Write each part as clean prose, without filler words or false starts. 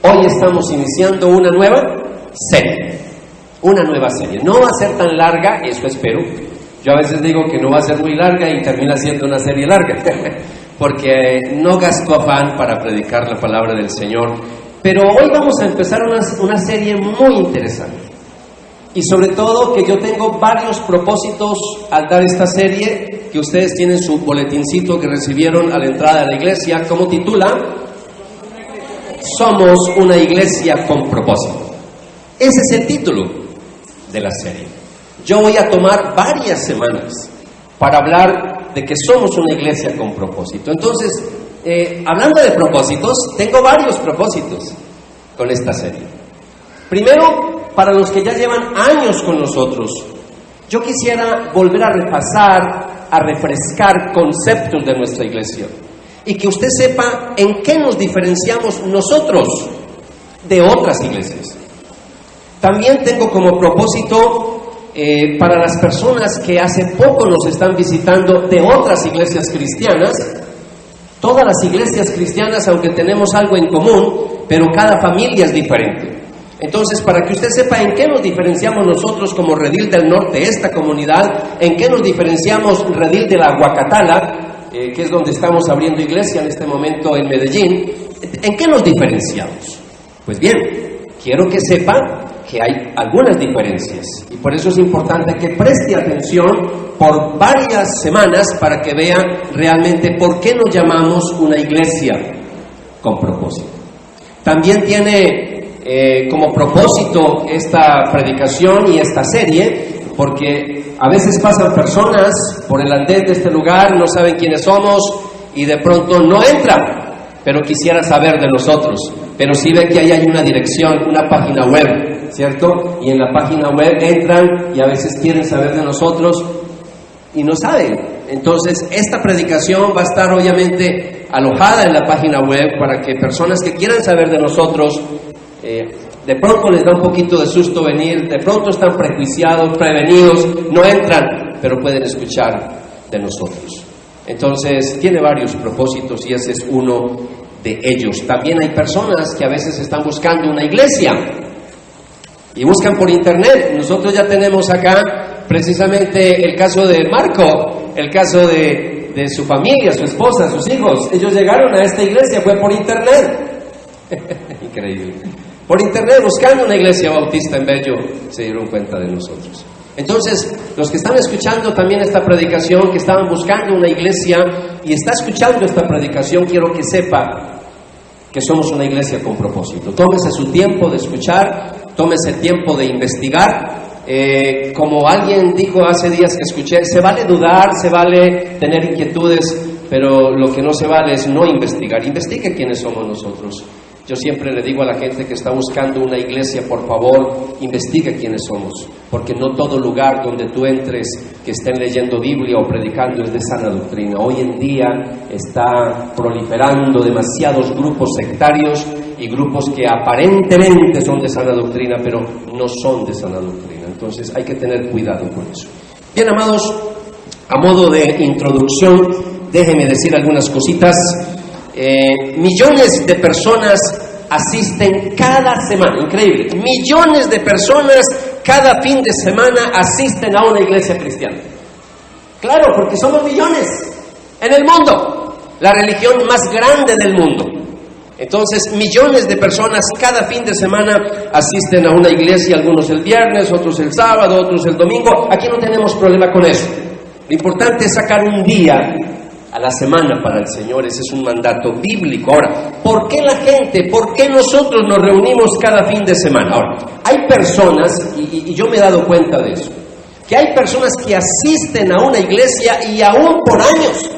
Hoy estamos iniciando una nueva serie. Una nueva serie. No va a ser tan larga, eso espero. Yo a veces digo que no va a ser muy larga y termina siendo una serie larga, porque no gasto afán para predicar la palabra del Señor. Pero hoy vamos a empezar una serie muy interesante. Y sobre todo que yo tengo varios propósitos al dar esta serie, que ustedes tienen su boletincito que recibieron a la entrada de la iglesia, como titula: Somos una iglesia con propósito. Ese es el título de la serie. Yo voy a tomar varias semanas para hablar de que somos una iglesia con propósito. Entonces, hablando de propósitos, tengo varios propósitos con esta serie. Primero, para los que ya llevan años con nosotros, yo quisiera volver a repasar, a refrescar conceptos de nuestra iglesia y que usted sepa en qué nos diferenciamos nosotros de otras iglesias. También tengo como propósito para las personas que hace poco nos están visitando de otras iglesias cristianas. Todas las iglesias cristianas, aunque tenemos algo en común, pero cada familia es diferente. Entonces, para que usted sepa en qué nos diferenciamos nosotros como Redil del Norte, esta comunidad, en qué nos diferenciamos Redil de la Huacatala, que es donde estamos abriendo iglesia en este momento en Medellín, ¿en qué nos diferenciamos? Pues bien, quiero que sepa que hay algunas diferencias y por eso es importante que preste atención por varias semanas para que vea realmente por qué nos llamamos una iglesia con propósito. También tiene como propósito esta predicación y esta serie, porque a veces pasan personas por el andén de este lugar, no saben quiénes somos y de pronto no entran, pero quisiera saber de nosotros. Pero sí ve que ahí hay una dirección, una página web, ¿cierto? Y en la página web entran y a veces quieren saber de nosotros y no saben. Entonces, esta predicación va a estar obviamente alojada en la página web para que personas que quieran saber de nosotros, de pronto les da un poquito de susto venir, de pronto están prejuiciados, prevenidos, no entran, pero pueden escuchar de nosotros. Entonces, tiene varios propósitos y ese es uno de ellos. También hay personas que a veces están buscando una iglesia y buscan por internet. Nosotros ya tenemos acá precisamente el caso de Marco, el caso de su familia, su esposa, sus hijos. Ellos llegaron a esta iglesia, fue por internet. Increíble. Por internet, buscando una iglesia bautista en Bello, se dieron cuenta de nosotros. Entonces, los que están escuchando también esta predicación, que estaban buscando una iglesia y está escuchando esta predicación, quiero que sepa que somos una iglesia con propósito. Tómese su tiempo de escuchar, tómese el tiempo de investigar. Como alguien dijo hace días que escuché, se vale dudar, se vale tener inquietudes, pero lo que no se vale es no investigar. Investigue quiénes somos nosotros. Yo siempre le digo a la gente que está buscando una iglesia, por favor, investigue quiénes somos, porque no todo lugar donde tú entres que estén leyendo Biblia o predicando es de sana doctrina. Hoy en día está proliferando demasiados grupos sectarios y grupos que aparentemente son de sana doctrina, pero no son de sana doctrina. Entonces hay que tener cuidado con eso. Bien, amados, a modo de introducción, déjenme decir algunas cositas. Millones de personas asisten cada semana, increíble, millones de personas cada fin de semana asisten a una iglesia cristiana. Claro, porque somos millones en el mundo, la religión más grande del mundo. Entonces, millones de personas cada fin de semana asisten a una iglesia, algunos el viernes, otros el sábado, otros el domingo. Aquí no tenemos problema con eso. Lo importante es sacar un día a la semana para el Señor. Ese es un mandato bíblico. Ahora, ¿por qué la gente, por qué nosotros nos reunimos cada fin de semana? Ahora, hay personas, y yo me he dado cuenta de eso, que hay personas que asisten a una iglesia y aún por años,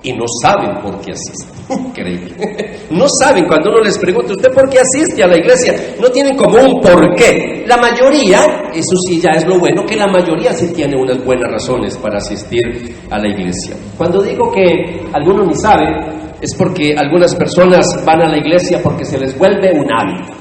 y no saben por qué asisten. Increíble. No saben, cuando uno les pregunta, ¿usted por qué asiste a la iglesia? No tienen como un porqué. La mayoría, eso sí ya es lo bueno, que la mayoría sí tiene unas buenas razones para asistir a la iglesia. Cuando digo que algunos ni saben, es porque algunas personas van a la iglesia porque se les vuelve un hábito.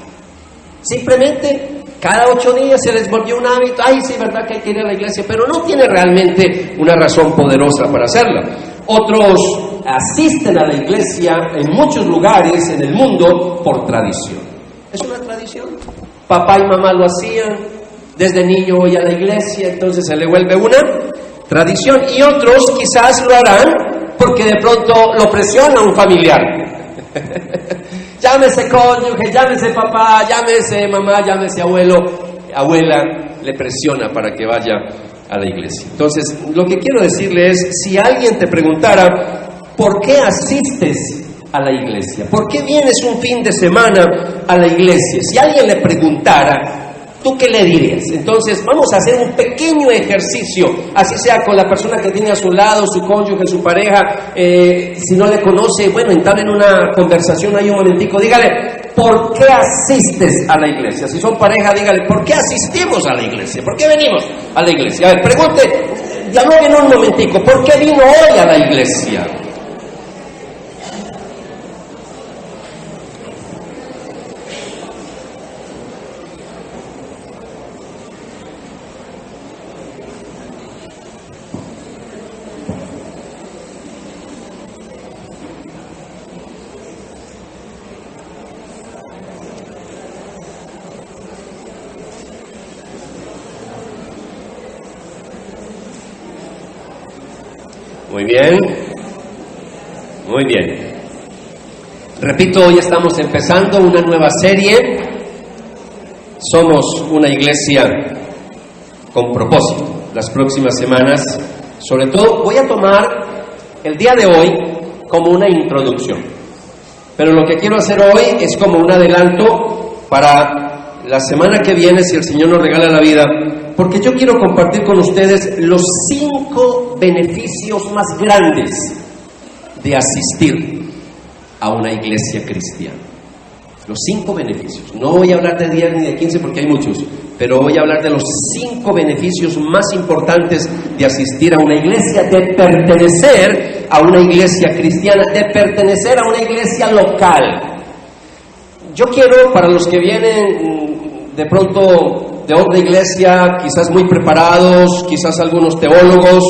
Simplemente cada 8 días se les volvió un hábito. Ay, sí, verdad que hay que ir a la iglesia, pero no tiene realmente una razón poderosa para hacerla. Otros asisten a la iglesia en muchos lugares en el mundo por tradición. Es una tradición. Papá y mamá lo hacían, desde niño voy a la iglesia, entonces se le vuelve una tradición. Y otros quizás lo harán porque de pronto lo presiona un familiar. Llámese cónyuge, llámese papá, llámese mamá, llámese abuelo, abuela, le presiona para que vaya a la iglesia. Entonces, lo que quiero decirle es, si alguien te preguntara, ¿por qué asistes a la iglesia? ¿Por qué vienes un fin de semana a la iglesia? Si alguien le preguntara, ¿tú qué le dirías? Entonces, vamos a hacer un pequeño ejercicio, así sea con la persona que tiene a su lado, su cónyuge, su pareja, si no le conoce, bueno, entrar en una conversación ahí un momentico, dígale, ¿por qué asistes a la iglesia? Si son pareja, dígale, ¿por qué asistimos a la iglesia? ¿Por qué venimos a la iglesia? A ver, pregunte, dialoguen un momentico, ¿por qué vino hoy a la iglesia? Muy bien, muy bien. Repito, hoy estamos empezando una nueva serie. Somos una iglesia con propósito. Las próximas semanas, sobre todo, voy a tomar el día de hoy como una introducción. Pero lo que quiero hacer hoy es como un adelanto para la semana que viene, si el Señor nos regala la vida, porque yo quiero compartir con ustedes los 5 beneficios más grandes de asistir a una iglesia cristiana. Los 5 beneficios. No voy a hablar de 10 ni de 15 porque hay muchos, pero voy a hablar de los 5 beneficios más importantes de asistir a una iglesia, de pertenecer a una iglesia cristiana, de pertenecer a una iglesia local. Yo quiero, para los que vienen de pronto de otra iglesia, quizás muy preparados, quizás algunos teólogos,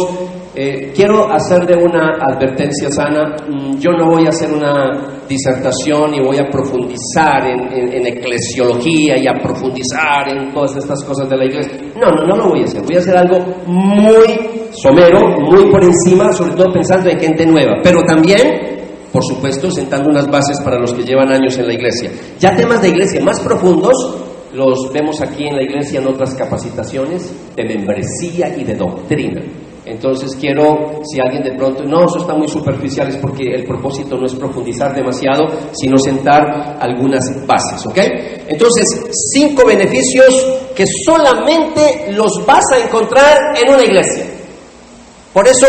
quiero hacerle una advertencia sana. Yo no voy a hacer una disertación y voy a profundizar en eclesiología y a profundizar en todas estas cosas de la iglesia. No lo voy a hacer. Voy a hacer algo muy somero, muy por encima, sobre todo pensando en gente nueva, pero también, por supuesto, sentando unas bases para los que llevan años en la iglesia. Ya temas de iglesia más profundos los vemos aquí en la iglesia en otras capacitaciones de membresía y de doctrina. Entonces quiero, si alguien de pronto, no, eso está muy superficial, es porque el propósito no es profundizar demasiado, sino sentar algunas bases, ¿ok? Entonces, 5 beneficios que solamente los vas a encontrar en una iglesia. Por eso,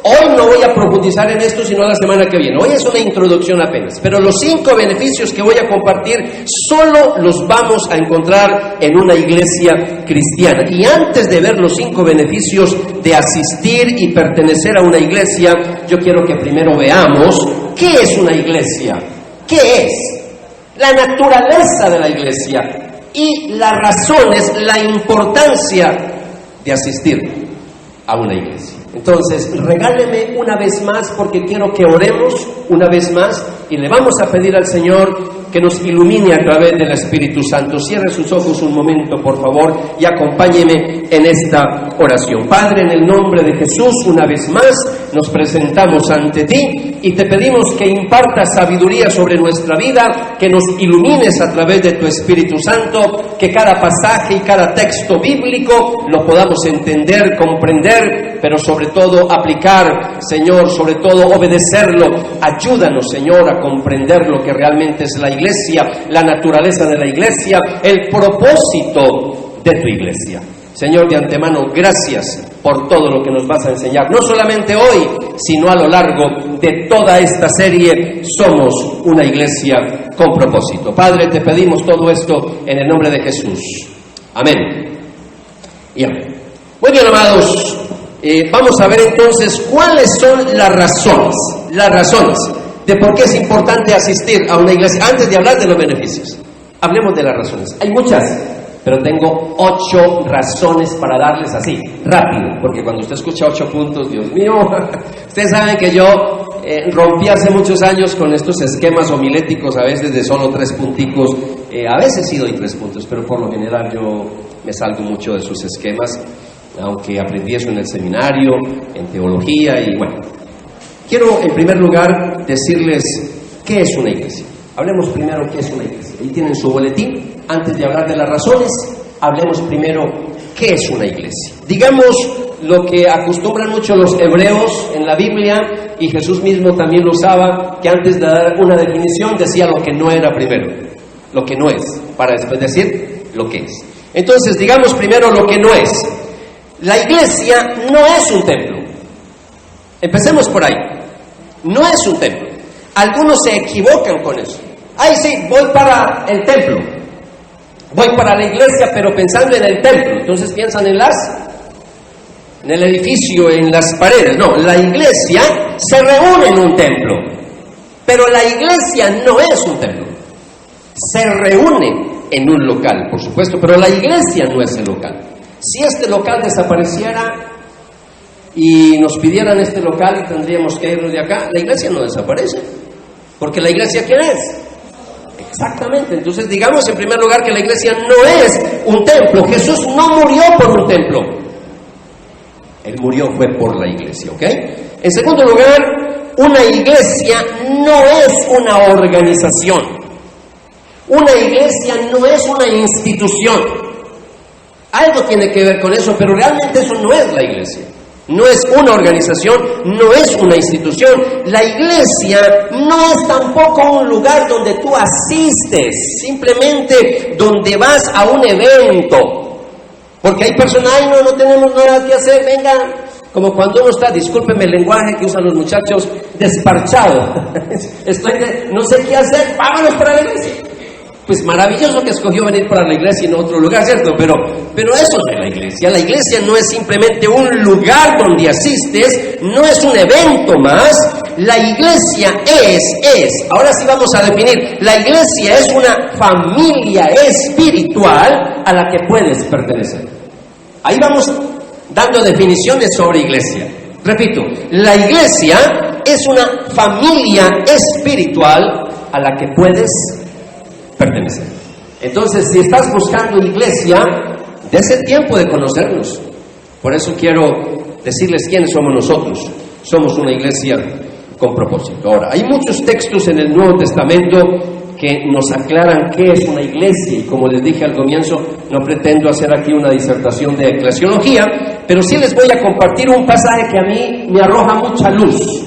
hoy no voy a profundizar en esto, sino la semana que viene. Hoy es una introducción apenas. Pero los 5 beneficios que voy a compartir solo los vamos a encontrar en una iglesia cristiana. Y antes de ver los 5 beneficios de asistir y pertenecer a una iglesia, yo quiero que primero veamos qué es una iglesia, qué es la naturaleza de la iglesia y las razones, la importancia de asistir a una iglesia. Entonces, regáleme una vez más, porque quiero que oremos una vez más y le vamos a pedir al Señor que nos ilumine a través del Espíritu Santo. Cierre sus ojos un momento, por favor, y acompáñeme en esta oración. Padre, en el nombre de Jesús, una vez más, nos presentamos ante ti y te pedimos que impartas sabiduría sobre nuestra vida, que nos ilumines a través de tu Espíritu Santo, que cada pasaje y cada texto bíblico lo podamos entender, comprender, pero sobre todo aplicar, Señor, sobre todo obedecerlo. Ayúdanos, Señor, a comprender lo que realmente es la iglesia, la naturaleza de la iglesia, el propósito de tu iglesia. Señor, de antemano, gracias por todo lo que nos vas a enseñar, no solamente hoy, sino a lo largo de toda esta serie. Somos una iglesia con propósito. Padre, te pedimos todo esto en el nombre de Jesús. Amén y amén. Muy bien, amados, vamos a ver entonces cuáles son las razones de por qué es importante asistir a una iglesia. Antes de hablar de los beneficios, hablemos de las razones. Hay muchas, pero tengo 8 razones para darles así, rápido, porque cuando usted escucha 8 puntos, Dios mío, ustedes saben que yo rompí hace muchos años con estos esquemas homiléticos, a veces de solo 3 punticos, a veces sí doy 3 puntos, pero por lo general yo me salgo mucho de sus esquemas, aunque aprendí eso en el seminario, en teología, y bueno, quiero en primer lugar decirles qué es una iglesia. Hablemos primero qué es una iglesia. Ahí tienen su boletín. Antes de hablar de las razones, hablemos primero qué es una iglesia. Digamos lo que acostumbran mucho los hebreos en la Biblia, y Jesús mismo también lo usaba, que antes de dar una definición decía lo que no era primero, lo que no es, para después decir lo que es. Entonces, digamos primero lo que no es. La iglesia no es un templo. Empecemos por ahí. No es un templo. Algunos se equivocan con eso. Ay, sí, voy para el templo, voy para la iglesia, pero pensando en el templo. Entonces piensan en el edificio, en las paredes. No, la iglesia se reúne en un templo, pero la iglesia no es un templo. Se reúne en un local, por supuesto, pero la iglesia no es el local. Si este local desapareciera y nos pidieran este local y tendríamos que irnos de acá, la iglesia no desaparece, porque la iglesia, ¿quién es? Exactamente. Entonces digamos en primer lugar que la iglesia no es un templo. Jesús no murió por un templo, Él murió fue por la iglesia, ¿ok? En segundo lugar, una iglesia no es una organización. Una iglesia no es una institución. Algo tiene que ver con eso, pero realmente eso no es la iglesia. No es una organización, no es una institución. La iglesia no es tampoco un lugar donde tú asistes, simplemente donde vas a un evento. Porque hay personas, ay, no tenemos nada que hacer, venga, como cuando uno está, discúlpeme el lenguaje que usan los muchachos, desparchado. No sé qué hacer, vámonos para la iglesia. Pues maravilloso que escogió venir para la iglesia y no otro lugar, ¿cierto? Pero eso no es la iglesia. La iglesia no es simplemente un lugar donde asistes, no es un evento más. La iglesia es. Ahora sí vamos a definir. La iglesia es una familia espiritual a la que puedes pertenecer. Ahí vamos dando definiciones sobre iglesia. Repito, la iglesia es una familia espiritual a la que puedes pertenecer. Entonces, si estás buscando iglesia, des el tiempo de conocernos. Por eso quiero decirles quiénes somos nosotros. Somos una iglesia con propósito. Ahora, hay muchos textos en el Nuevo Testamento que nos aclaran qué es una iglesia, y como les dije al comienzo, no pretendo hacer aquí una disertación de eclesiología, pero sí les voy a compartir un pasaje que a mí me arroja mucha luz,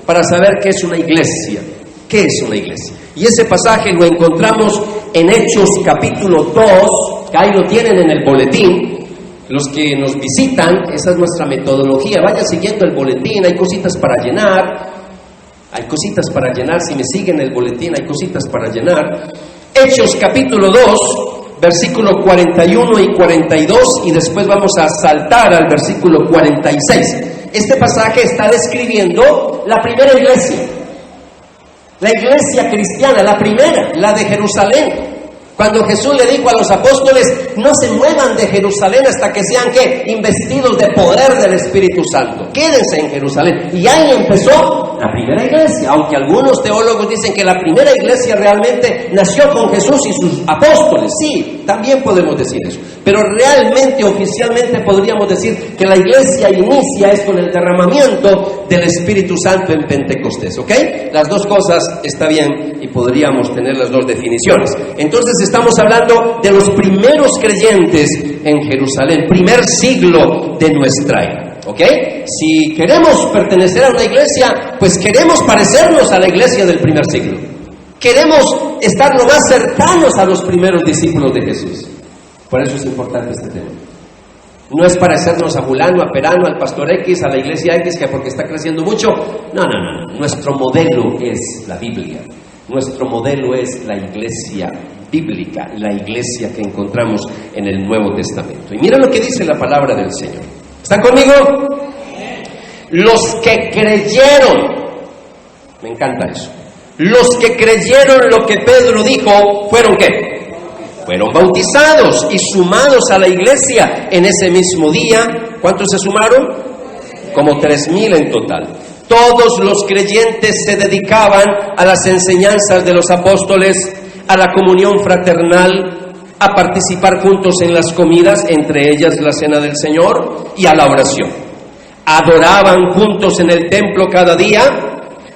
para saber qué es una iglesia. ¿Qué es una iglesia? Y ese pasaje lo encontramos en Hechos capítulo 2, que ahí lo tienen en el boletín. Los que nos visitan, esa es nuestra metodología, vayan siguiendo el boletín, hay cositas para llenar, si me siguen el boletín hay cositas para llenar. Hechos capítulo 2, versículo 41 y 42, y después vamos a saltar al versículo 46. Este pasaje está describiendo la primera iglesia. La iglesia cristiana, la primera, la de Jerusalén. Cuando Jesús le dijo a los apóstoles, no se muevan de Jerusalén hasta que sean, ¿qué? Investidos de poder del Espíritu Santo. Quédense en Jerusalén. Y ahí empezó la primera iglesia. Aunque algunos teólogos dicen que la primera iglesia realmente nació con Jesús y sus apóstoles. Sí, también podemos decir eso. Pero realmente, oficialmente podríamos decir que la iglesia inicia es con el derramamiento del Espíritu Santo en Pentecostés, ¿ok? Las dos cosas está bien y podríamos tener las dos definiciones. Entonces estamos hablando de los primeros creyentes en Jerusalén, primer siglo de nuestra era, ¿ok? Si queremos pertenecer a una iglesia, pues queremos parecernos a la iglesia del primer siglo. Queremos estar lo más cercanos a los primeros discípulos de Jesús. Por eso es importante este tema. No es parecernos a fulano, a perano, al pastor X, a la iglesia X, que porque está creciendo mucho. No. Nuestro modelo es la Biblia. Nuestro modelo es la iglesia bíblica, la iglesia que encontramos en el Nuevo Testamento. Y mira lo que dice la palabra del Señor. ¿Están conmigo? Los que creyeron, me encanta eso. Los que creyeron lo que Pedro dijo, ¿fueron qué? fueron bautizados y sumados a la iglesia en ese mismo día. ¿Cuántos se sumaron? Como 3,000 en total. Todos los creyentes se dedicaban a las enseñanzas de los apóstoles, a la comunión fraternal, a participar juntos en las comidas, entre ellas la cena del Señor, y a la oración. Adoraban juntos en el templo cada día,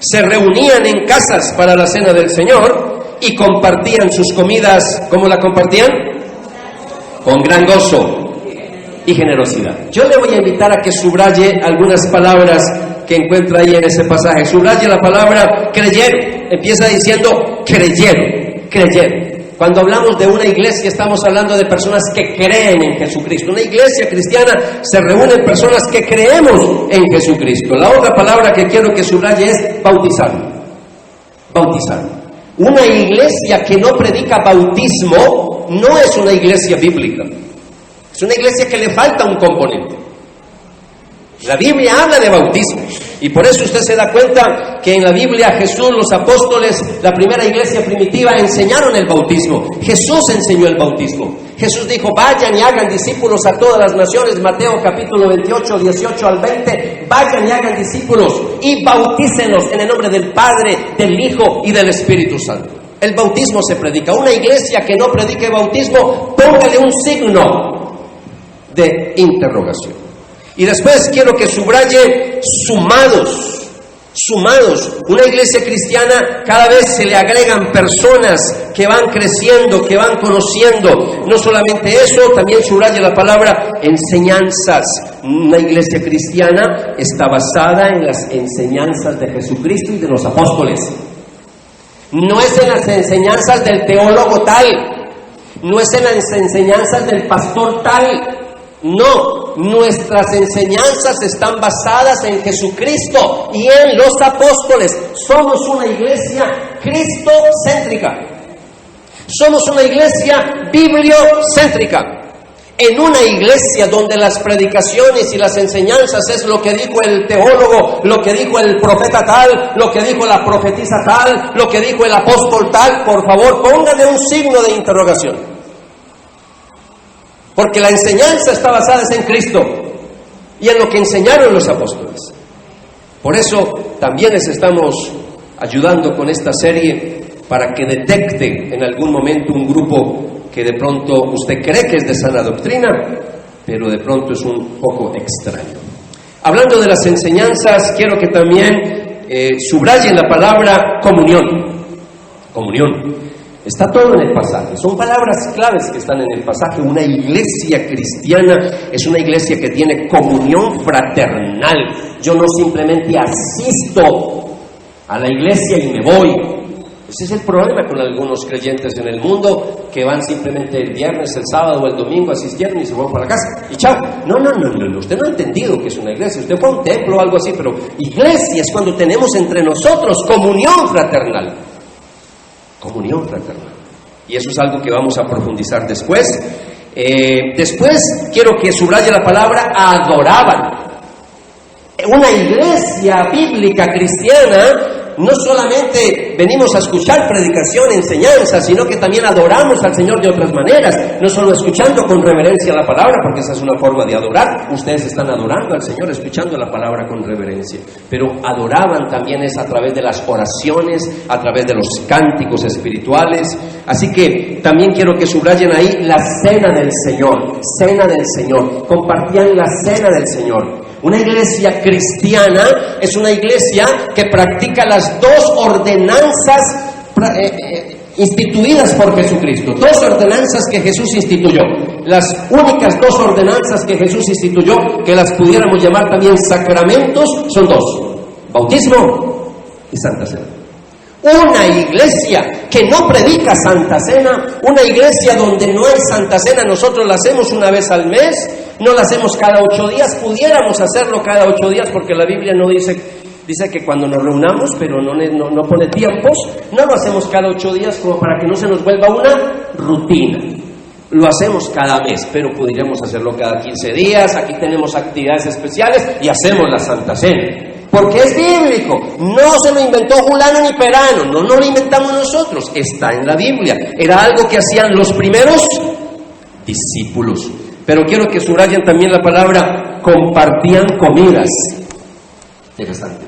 se reunían en casas para la cena del Señor y compartían sus comidas. ¿Cómo la compartían? Con gran gozo y generosidad. Yo le voy a invitar a que subraye algunas palabras que encuentra ahí en ese pasaje. Subraye la palabra creyeron. Empieza diciendo creyeron. Cuando hablamos de una iglesia, estamos hablando de personas que creen en Jesucristo. Una iglesia cristiana se reúnen personas que creemos en Jesucristo. La otra palabra que quiero que subraye es bautizar. Una iglesia que no predica bautismo no es una iglesia bíblica. Es una iglesia que le falta un componente. La Biblia habla de bautismo y por eso usted se da cuenta que en la Biblia Jesús, los apóstoles, la primera iglesia primitiva enseñaron el bautismo. Jesús enseñó el bautismo. Jesús dijo: vayan y hagan discípulos a todas las naciones. Mateo capítulo 28, 18 al 20. Vayan y hagan discípulos y bautícenlos en el nombre del Padre, del Hijo y del Espíritu Santo. El bautismo se predica. Una iglesia que no predique bautismo, póngale un signo de interrogación. Y después quiero que subraye sumados. Una iglesia cristiana, cada vez se le agregan personas que van creciendo, que van conociendo. No solamente eso, también subraye la palabra enseñanzas. Una iglesia cristiana está basada en las enseñanzas de Jesucristo y de los apóstoles. No es en las enseñanzas del teólogo tal, no es en las enseñanzas del pastor tal. No, nuestras enseñanzas están basadas en Jesucristo y en los apóstoles. Somos una iglesia cristocéntrica. Somos una iglesia bibliocéntrica. En una iglesia donde las predicaciones y las enseñanzas es lo que dijo el teólogo, lo que dijo el profeta tal, lo que dijo la profetisa tal, lo que dijo el apóstol tal, por favor, pónganle un signo de interrogación. Porque la enseñanza está basada en Cristo y en lo que enseñaron los apóstoles. Por eso también les estamos ayudando con esta serie para que detecte en algún momento un grupo que de pronto usted cree que es de sana doctrina, pero de pronto es un poco extraño. Hablando de las enseñanzas, quiero que también subrayen la palabra comunión. Comunión. Está todo en el pasaje, son palabras claves que están en el pasaje. Una iglesia cristiana es una iglesia que tiene comunión fraternal. Yo no simplemente asisto a la iglesia y me voy. Ese es el problema con algunos creyentes en el mundo, que van simplemente el viernes, el sábado o el domingo, asistieron y se van para la casa y chao. No, usted no ha entendido que es una iglesia. Usted fue a un templo o algo así, pero iglesia es cuando tenemos entre nosotros comunión fraternal. Comunión fraternal. Y eso es algo que vamos a profundizar después. Después quiero que subraye la palabra adoraban. Una iglesia bíblica cristiana, no solamente venimos a escuchar predicación, enseñanza, sino que también adoramos al Señor de otras maneras, no solo escuchando con reverencia la palabra, porque esa es una forma de adorar. Ustedes están adorando al Señor, escuchando la palabra con reverencia, pero adoraban también es a través de las oraciones, a través de los cánticos espirituales. Así que también quiero que subrayen ahí la cena del Señor, compartían la cena del Señor. Una iglesia cristiana es una iglesia que practica las dos ordenanzas instituidas por Jesucristo. Dos ordenanzas que Jesús instituyó. Las únicas dos ordenanzas que Jesús instituyó, que las pudiéramos llamar también sacramentos, son dos: bautismo y Santa Cena. Una iglesia que no predica Santa Cena, una iglesia donde no hay Santa Cena, nosotros la hacemos una vez al mes, no la hacemos cada 8 días, pudiéramos hacerlo cada 8 días porque la Biblia no dice que cuando nos reunamos, pero no pone tiempos, no lo hacemos cada 8 días como para que no se nos vuelva una rutina. Lo hacemos cada mes, pero podríamos hacerlo cada 15 días, aquí tenemos actividades especiales y hacemos la Santa Cena. porque es bíblico. No se lo inventó fulano ni perano, no lo inventamos nosotros, está en la Biblia. Era algo que hacían los primeros discípulos. Pero quiero que subrayen también la palabra compartían comidas. Interesante.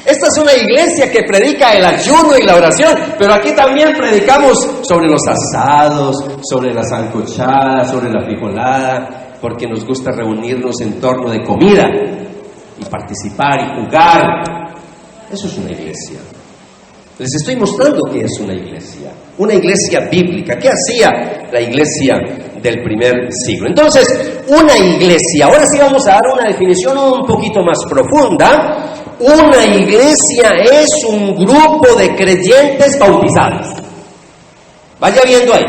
Esta es una iglesia que predica el ayuno y la oración, pero aquí también predicamos sobre los asados, sobre las sancochadas, sobre la frijolada, porque nos gusta reunirnos en torno de comida y participar y jugar. Eso es una iglesia. Les estoy mostrando que es una iglesia bíblica. ¿Qué hacía la iglesia del primer siglo? Entonces, una iglesia, ahora sí vamos a dar una definición un poquito más profunda. Una iglesia es un grupo de creyentes bautizados. Vaya viendo ahí.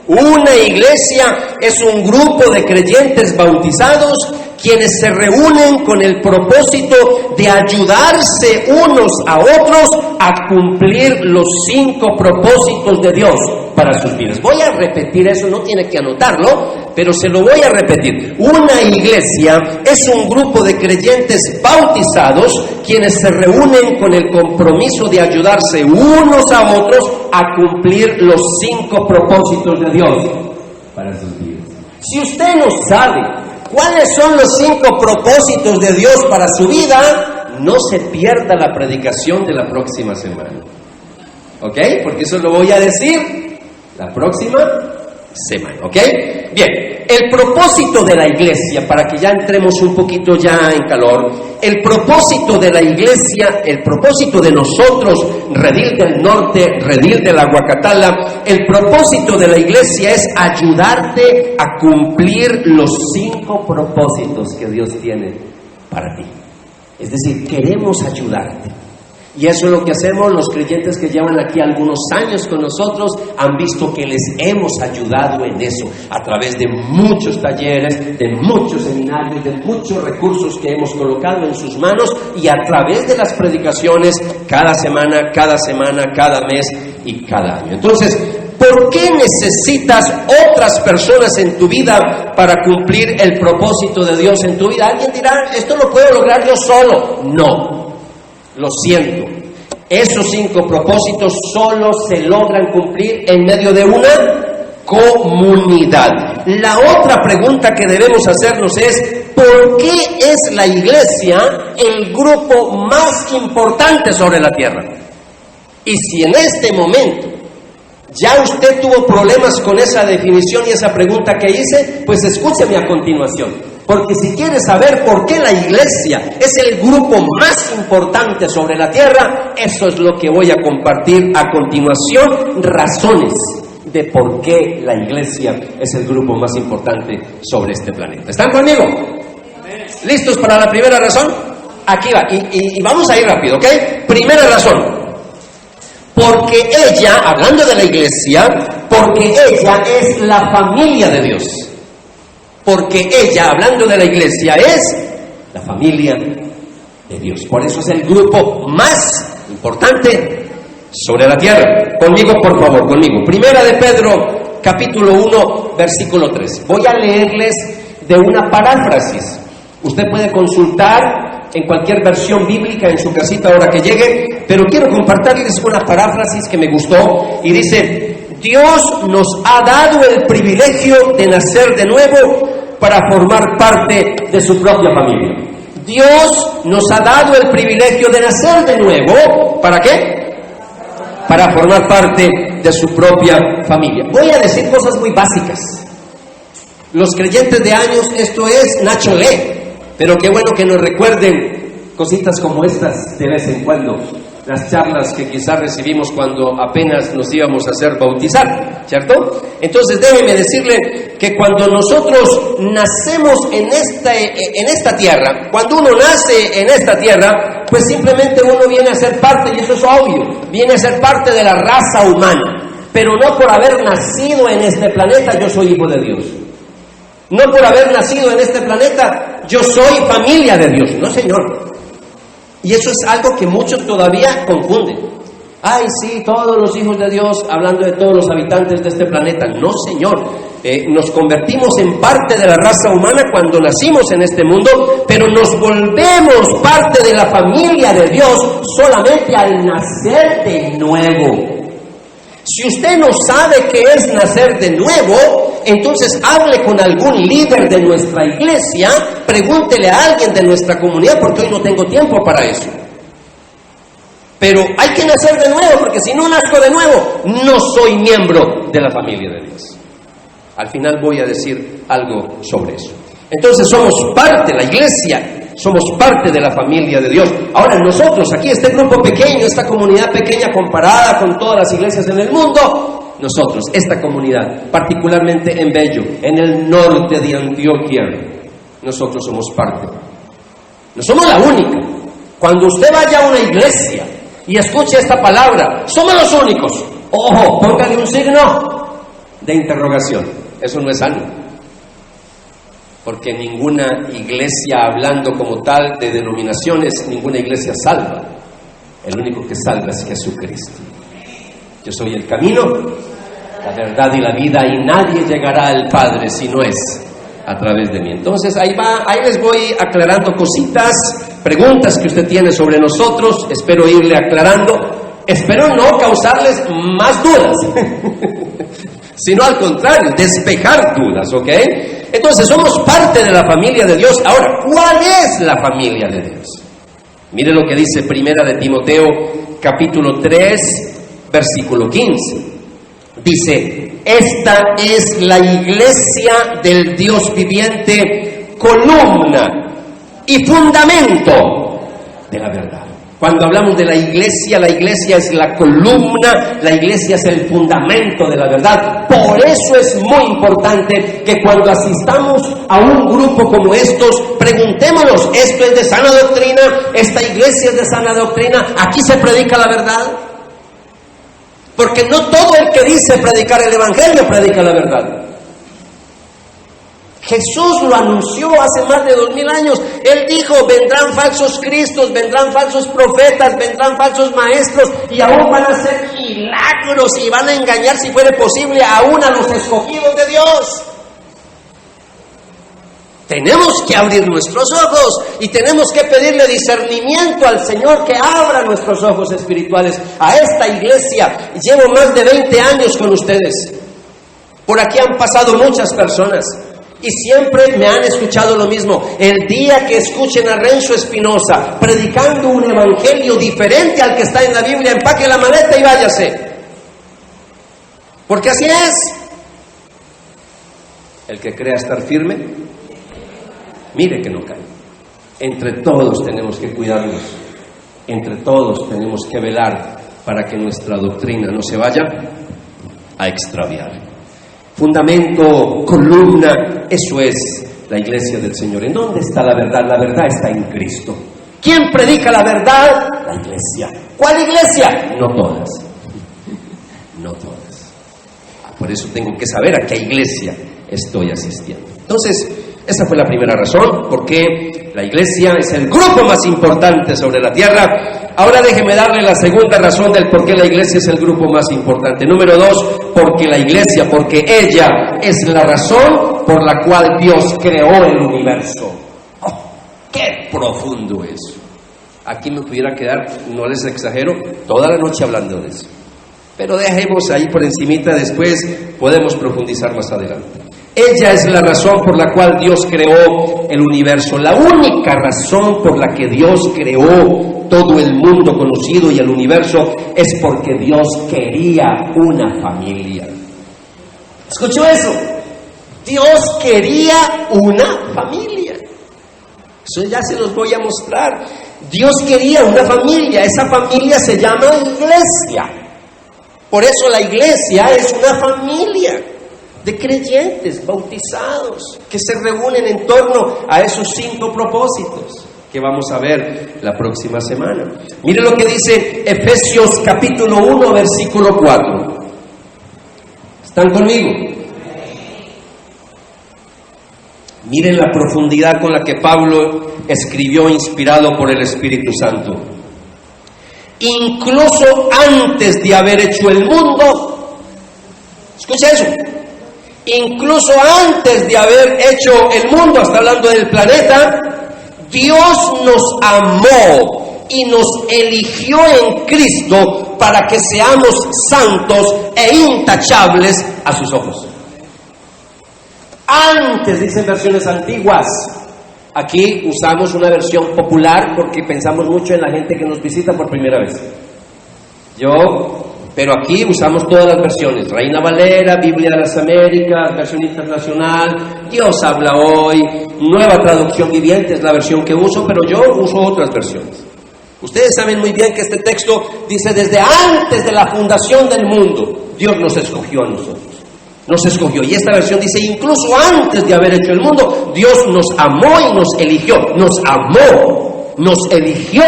Una iglesia es un grupo de creyentes bautizados quienes se reúnen con el propósito de ayudarse unos a otros a cumplir los 5 propósitos de Dios para sus vidas. Voy a repetir eso, no tiene que anotarlo, pero se lo voy a repetir. Una iglesia es un grupo de creyentes bautizados quienes se reúnen con el compromiso de ayudarse unos a otros a cumplir los 5 propósitos de Dios para sus vidas. Si usted no sabe ¿cuáles son los 5 propósitos de Dios para su vida? No se pierda la predicación de la próxima semana. ¿Ok? Porque eso lo voy a decir la próxima semana. ¿Ok? Bien, el propósito de la iglesia, para que ya entremos un poquito ya en calor, el propósito de la iglesia, el propósito de nosotros, Redil del Norte, Redil de la Huacatala, el propósito de la iglesia es ayudarte a cumplir los 5 propósitos que Dios tiene para ti. Es decir, queremos ayudarte. Y eso es lo que hacemos. Los creyentes que llevan aquí algunos años con nosotros han visto que les hemos ayudado en eso, a través de muchos talleres, de muchos seminarios, de muchos recursos que hemos colocado en sus manos y a través de las predicaciones cada semana, cada mes y cada año. Entonces, ¿por qué necesitas otras personas en tu vida para cumplir el propósito de Dios en tu vida? Alguien dirá, esto lo puedo lograr yo solo. No. Lo siento, esos 5 propósitos solo se logran cumplir en medio de una comunidad. La otra pregunta que debemos hacernos es, ¿por qué es la iglesia el grupo más importante sobre la tierra? Y si en este momento ya usted tuvo problemas con esa definición y esa pregunta que hice, pues escúcheme a continuación. Porque si quieres saber por qué la iglesia es el grupo más importante sobre la tierra, eso es lo que voy a compartir a continuación, razones de por qué la iglesia es el grupo más importante sobre este planeta. ¿Están conmigo? ¿Listos para la primera razón? Aquí va, y vamos a ir rápido, ¿ok? Primera razón, porque ella, hablando de la iglesia, porque ella es la familia de Dios. Porque ella, hablando de la iglesia, es la familia de Dios. Por eso es el grupo más importante sobre la tierra. Conmigo, por favor, conmigo. Primera de Pedro, capítulo 1, versículo 3. Voy a leerles de una paráfrasis. Usted puede consultar en cualquier versión bíblica en su casita ahora que llegue, pero quiero compartirles una paráfrasis que me gustó y dice: Dios nos ha dado el privilegio de nacer de nuevo para formar parte de su propia familia. Dios nos ha dado el privilegio de nacer de nuevo, ¿para qué? Para formar parte de su propia familia. Voy a decir cosas muy básicas. Los creyentes de años, esto es Nacho lee, pero qué bueno que nos recuerden cositas como estas de vez en cuando. Las charlas que quizás recibimos cuando apenas nos íbamos a hacer bautizar, ¿cierto? Entonces déjeme decirle que cuando nosotros nacemos en esta tierra, cuando uno nace en esta tierra, pues simplemente uno viene a ser parte, y eso es obvio, viene a ser parte de la raza humana, pero no por haber nacido en este planeta yo soy hijo de Dios. No por haber nacido en este planeta yo soy familia de Dios, no señor. Y eso es algo que muchos todavía confunden. Ay, sí, todos los hijos de Dios, hablando de todos los habitantes de este planeta. No, Señor, nos convertimos en parte de la raza humana cuando nacimos en este mundo, pero nos volvemos parte de la familia de Dios solamente al nacer de nuevo. Si usted no sabe qué es nacer de nuevo, entonces hable con algún líder de nuestra iglesia, pregúntele a alguien de nuestra comunidad, porque hoy no tengo tiempo para eso. Pero hay que nacer de nuevo, porque si no nazco de nuevo, no soy miembro de la familia de Dios. Al final voy a decir algo sobre eso. Entonces somos parte, la iglesia, somos parte de la familia de Dios. Ahora nosotros, aquí este grupo pequeño, esta comunidad pequeña comparada con todas las iglesias en el mundo, nosotros, esta comunidad, particularmente en Bello, en el norte de Antioquia, nosotros somos parte. No somos la única. Cuando usted vaya a una iglesia y escuche esta palabra, somos los únicos, ojo, póngale un signo de interrogación. Eso no es sano, porque ninguna iglesia, hablando como tal de denominaciones, ninguna iglesia salva. El único que salva es Jesucristo. Yo soy el camino, la verdad y la vida, y nadie llegará al Padre si no es a través de mí. Entonces ahí les voy aclarando cositas, preguntas que usted tiene sobre nosotros. Espero irle aclarando, espero no causarles más dudas sino al contrario, despejar dudas, ¿ok? Entonces somos parte de la familia de Dios. Ahora, ¿cuál es la familia de Dios? Mire lo que dice Primera de Timoteo, capítulo 3, versículo 15. Dice: esta es la iglesia del Dios viviente, columna y fundamento de la verdad. Cuando hablamos de la iglesia es la columna, la iglesia es el fundamento de la verdad. Por eso es muy importante que cuando asistamos a un grupo como estos, preguntémonos: ¿esto es de sana doctrina? ¿Esta iglesia es de sana doctrina? ¿Aquí se predica la verdad? Porque no todo el que dice predicar el evangelio predica la verdad. Jesús lo anunció hace más de 2000 años. Él dijo: vendrán falsos cristos, vendrán falsos profetas, vendrán falsos maestros, y aún van a hacer milagros y van a engañar, si fuere posible, aún a los escogidos de Dios. Tenemos que abrir nuestros ojos y tenemos que pedirle discernimiento al Señor, que abra nuestros ojos espirituales a esta iglesia. Llevo más de 20 años con ustedes. Por aquí han pasado muchas personas y siempre me han escuchado lo mismo: el día que escuchen a Renzo Espinosa predicando un evangelio diferente al que está en la Biblia, empaque la maleta y váyase. Porque así es. El que crea estar firme, mire que no cae. Entre todos tenemos que cuidarnos, entre todos tenemos que velar para que nuestra doctrina no se vaya a extraviar. Fundamento, columna, eso es la iglesia del Señor. ¿En dónde está la verdad? La verdad está en Cristo. ¿Quién predica la verdad? La iglesia. ¿Cuál iglesia? No todas. No todas. Por eso tengo que saber a qué iglesia estoy asistiendo. Entonces, esa fue la primera razón, porque la iglesia es el grupo más importante sobre la tierra. Ahora déjeme darle la segunda razón del por qué la iglesia es el grupo más importante. Número 2, porque ella es la razón por la cual Dios creó el universo. ¡Oh, qué profundo es! Aquí me pudiera quedar, no les exagero, toda la noche hablando de eso. Pero dejemos ahí por encimita, después podemos profundizar más adelante. Ella es la razón por la cual Dios creó el universo. La única razón por la que Dios creó todo el mundo conocido y el universo es porque Dios quería una familia. ¿Escuchó eso? Dios quería una familia. Eso ya se los voy a mostrar. Dios quería una familia. Esa familia se llama iglesia. Por eso la iglesia es una familia de creyentes bautizados que se reúnen en torno a esos 5 propósitos que vamos a ver la próxima semana. Mire lo que dice Efesios capítulo 1, versículo 4. ¿Están conmigo? Miren la profundidad con la que Pablo escribió, inspirado por el Espíritu Santo. incluso antes de haber hecho el mundo. Escucha eso. Incluso antes de haber hecho el mundo, está hablando del planeta, Dios nos amó y nos eligió en Cristo para que seamos santos e intachables a sus ojos. Antes, dicen versiones antiguas. Aquí usamos una versión popular porque pensamos mucho en la gente que nos visita por primera vez. Pero aquí usamos todas las versiones: Reina Valera, Biblia de las Américas, versión internacional, Dios habla hoy, Nueva Traducción Viviente es la versión que uso, pero yo uso otras versiones. Ustedes saben muy bien que este texto dice: desde antes de la fundación del mundo, Dios nos escogió a nosotros. Nos escogió. Y esta versión dice: incluso antes de haber hecho el mundo, Dios nos amó y nos eligió. Nos amó, nos eligió.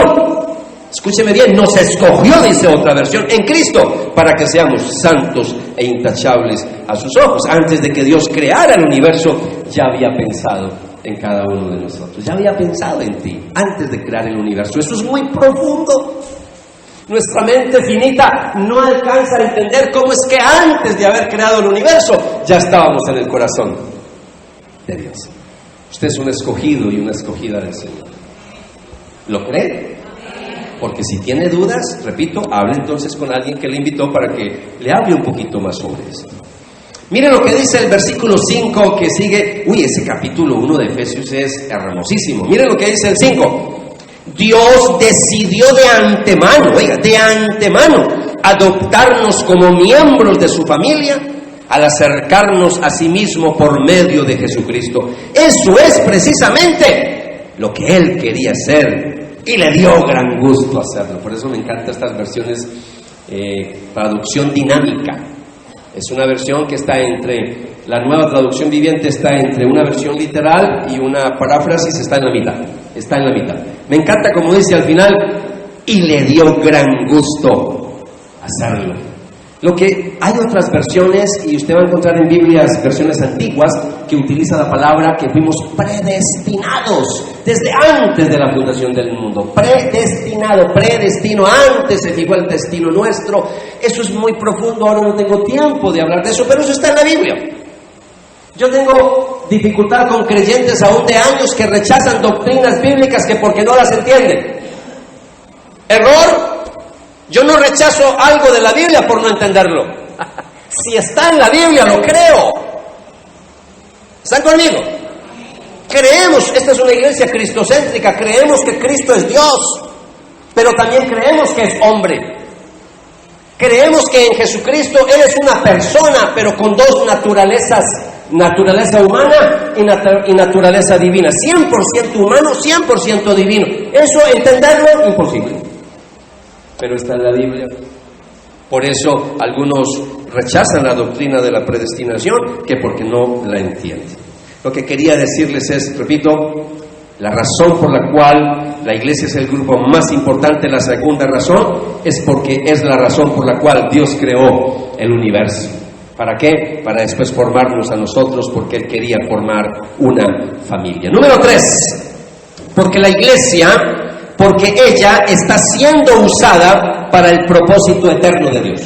Escúcheme bien, nos escogió, dice otra versión, en Cristo, para que seamos santos e intachables a sus ojos. Antes de que Dios creara el universo, ya había pensado en cada uno de nosotros. Ya había pensado en ti antes de crear el universo. Eso es muy profundo. Nuestra mente finita no alcanza a entender cómo es que antes de haber creado el universo ya estábamos en el corazón de Dios. Usted es un escogido y una escogida del Señor. ¿Lo cree? Porque si tiene dudas, repito, hable entonces con alguien que le invitó para que le hable un poquito más sobre eso. Miren lo que dice el versículo 5 que sigue. Ese capítulo 1 de Efesios es hermosísimo. Miren lo que dice el 5. Dios decidió de antemano, adoptarnos como miembros de su familia al acercarnos a sí mismo por medio de Jesucristo. Eso es precisamente lo que Él quería hacer y le dio gran gusto hacerlo. Por eso me encantan estas versiones, traducción dinámica. Es una versión que está entre, la Nueva Traducción Viviente está entre una versión literal y una paráfrasis, está en la mitad. Me encanta como dice al final: y le dio gran gusto hacerlo. Lo que hay otras versiones, y usted va a encontrar en Biblias versiones antiguas, que utiliza la palabra que fuimos predestinados desde antes de la fundación del mundo. Predestino, antes se fijó el destino nuestro. Eso es muy profundo, ahora no tengo tiempo de hablar de eso, pero eso está en la Biblia. Yo tengo dificultad con creyentes aún de años que rechazan doctrinas bíblicas que porque no las entienden. Error. Yo no rechazo algo de la Biblia por no entenderlo. Si está en la Biblia, lo creo. ¿Están conmigo? Creemos, esta es una iglesia cristocéntrica, creemos que Cristo es Dios, pero también creemos que es hombre. Creemos que en Jesucristo Él es una persona, pero con dos naturalezas: naturaleza humana y naturaleza divina. 100% humano, 100% divino. Eso entenderlo, imposible. Pero está en la Biblia. Por eso algunos rechazan la doctrina de la predestinación, que porque no la entienden. Lo que quería decirles es, repito, la razón por la cual la iglesia es el grupo más importante, la segunda razón, es porque es la razón por la cual Dios creó el universo. ¿Para qué? Para después formarnos a nosotros, porque Él quería formar una familia. Número 3, porque la iglesia, porque ella está siendo usada para el propósito eterno de Dios.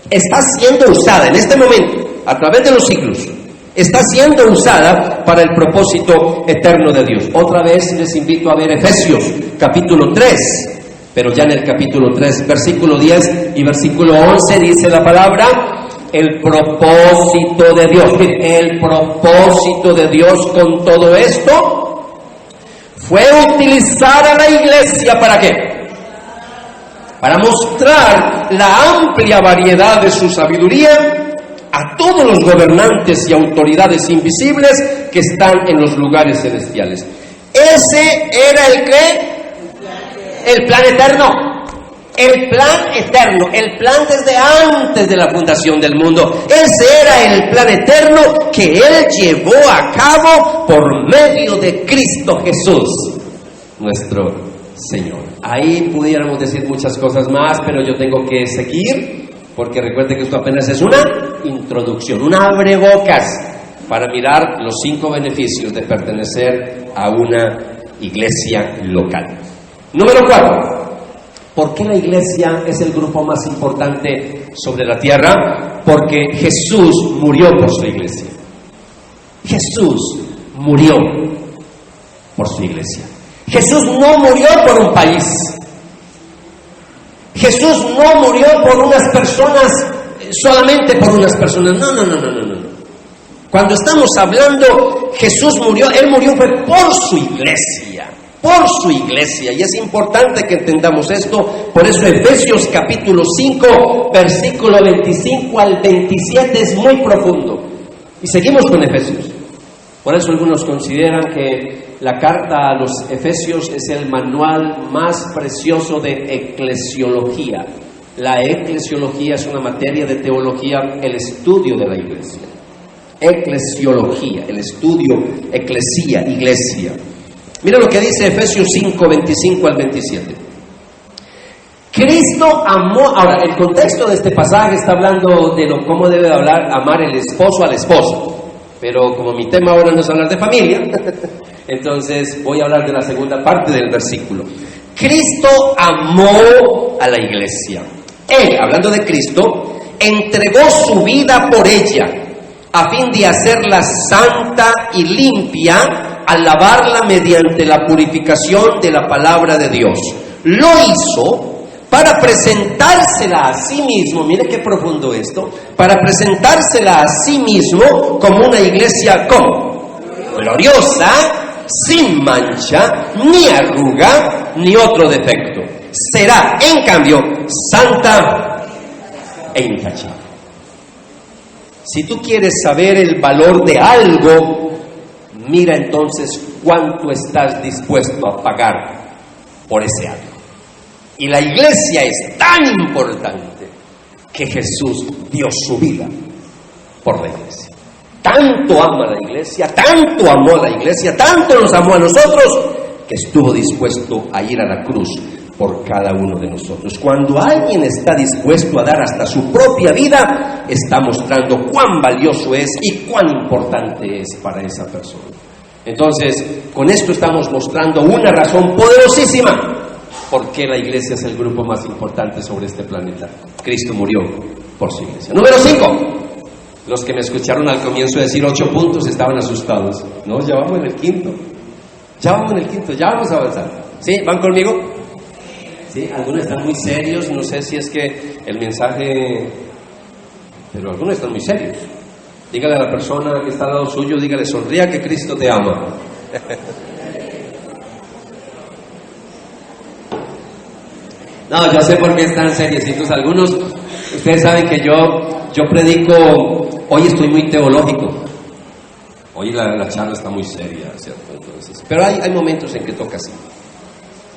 Está siendo usada en este momento, a través de los siglos, está siendo usada para el propósito eterno de Dios. Otra vez les invito a ver Efesios, capítulo 3, pero ya en el capítulo 3, versículo 10 y versículo 11 dice la palabra: el propósito de Dios. El propósito de Dios con todo esto fue utilizar a la iglesia, ¿para qué? Para mostrar la amplia variedad de su sabiduría a todos los gobernantes y autoridades invisibles que están en los lugares celestiales. Ese era el ¿qué? El plan eterno. El plan eterno, el plan desde antes de la fundación del mundo. Ese era el plan eterno que Él llevó a cabo por medio de Cristo Jesús, nuestro Señor. Ahí pudiéramos decir muchas cosas más, pero yo tengo que seguir, porque recuerde que esto apenas es una introducción, un abrebocas para mirar los 5 beneficios de pertenecer a una iglesia local. Número 4. ¿Por qué la iglesia es el grupo más importante sobre la tierra? Porque Jesús murió por su iglesia. Jesús murió por su iglesia. Jesús no murió por un país. Jesús no murió por unas personas, solamente por unas personas. No. Cuando estamos hablando, Jesús murió, Él murió fue por su iglesia. Por su iglesia, y es importante que entendamos esto. Por eso Efesios capítulo 5 versículo 25 al 27 es muy profundo, y seguimos con Efesios. Por eso algunos consideran que la carta a los Efesios es el manual más precioso de eclesiología. La eclesiología es una materia de teología, el estudio de la iglesia. Eclesiología, el estudio, eclesía, iglesia. Mira lo que dice Efesios 5, 25 al 27. Cristo amó. Ahora, el contexto de este pasaje está hablando de cómo debe amar el esposo a la esposa. Pero como mi tema ahora no es hablar de familia, entonces voy a hablar de la segunda parte del versículo. Cristo amó a la iglesia. Él, hablando de Cristo, entregó su vida por ella, a fin de hacerla santa y limpia, al lavarla mediante la purificación de la palabra de Dios. Lo hizo para presentársela a sí mismo, mire qué profundo esto, para presentársela a sí mismo como una iglesia, ¿cómo? Gloriosa, sin mancha, ni arruga, ni otro defecto. Será, en cambio, santa e intachable. Si tú quieres saber el valor de algo, mira entonces cuánto estás dispuesto a pagar por ese algo. Y la iglesia es tan importante que Jesús dio su vida por la iglesia. Tanto ama a la iglesia, tanto amó a la iglesia, tanto nos amó a nosotros, que estuvo dispuesto a ir a la cruz por cada uno de nosotros. Cuando alguien está dispuesto a dar hasta su propia vida, está mostrando cuán valioso es y cuán importante es para esa persona. Entonces, con esto estamos mostrando una razón poderosísima por qué la iglesia es el grupo más importante sobre este planeta. Cristo murió por su iglesia. Número 5. Los que me escucharon al comienzo decir 8 puntos estaban asustados. No, ya vamos en el quinto. Ya vamos a avanzar. ¿Sí? ¿Van conmigo? Sí, algunos están muy serios, no sé si es que el mensaje, pero algunos están muy serios. Dígale a la persona que está al lado suyo, dígale, sonría que Cristo te ama. No, yo sé por qué están seriecitos algunos. Ustedes saben que yo predico, hoy estoy muy teológico. Hoy la charla está muy seria, ¿cierto? Entonces, pero hay momentos en que toca así.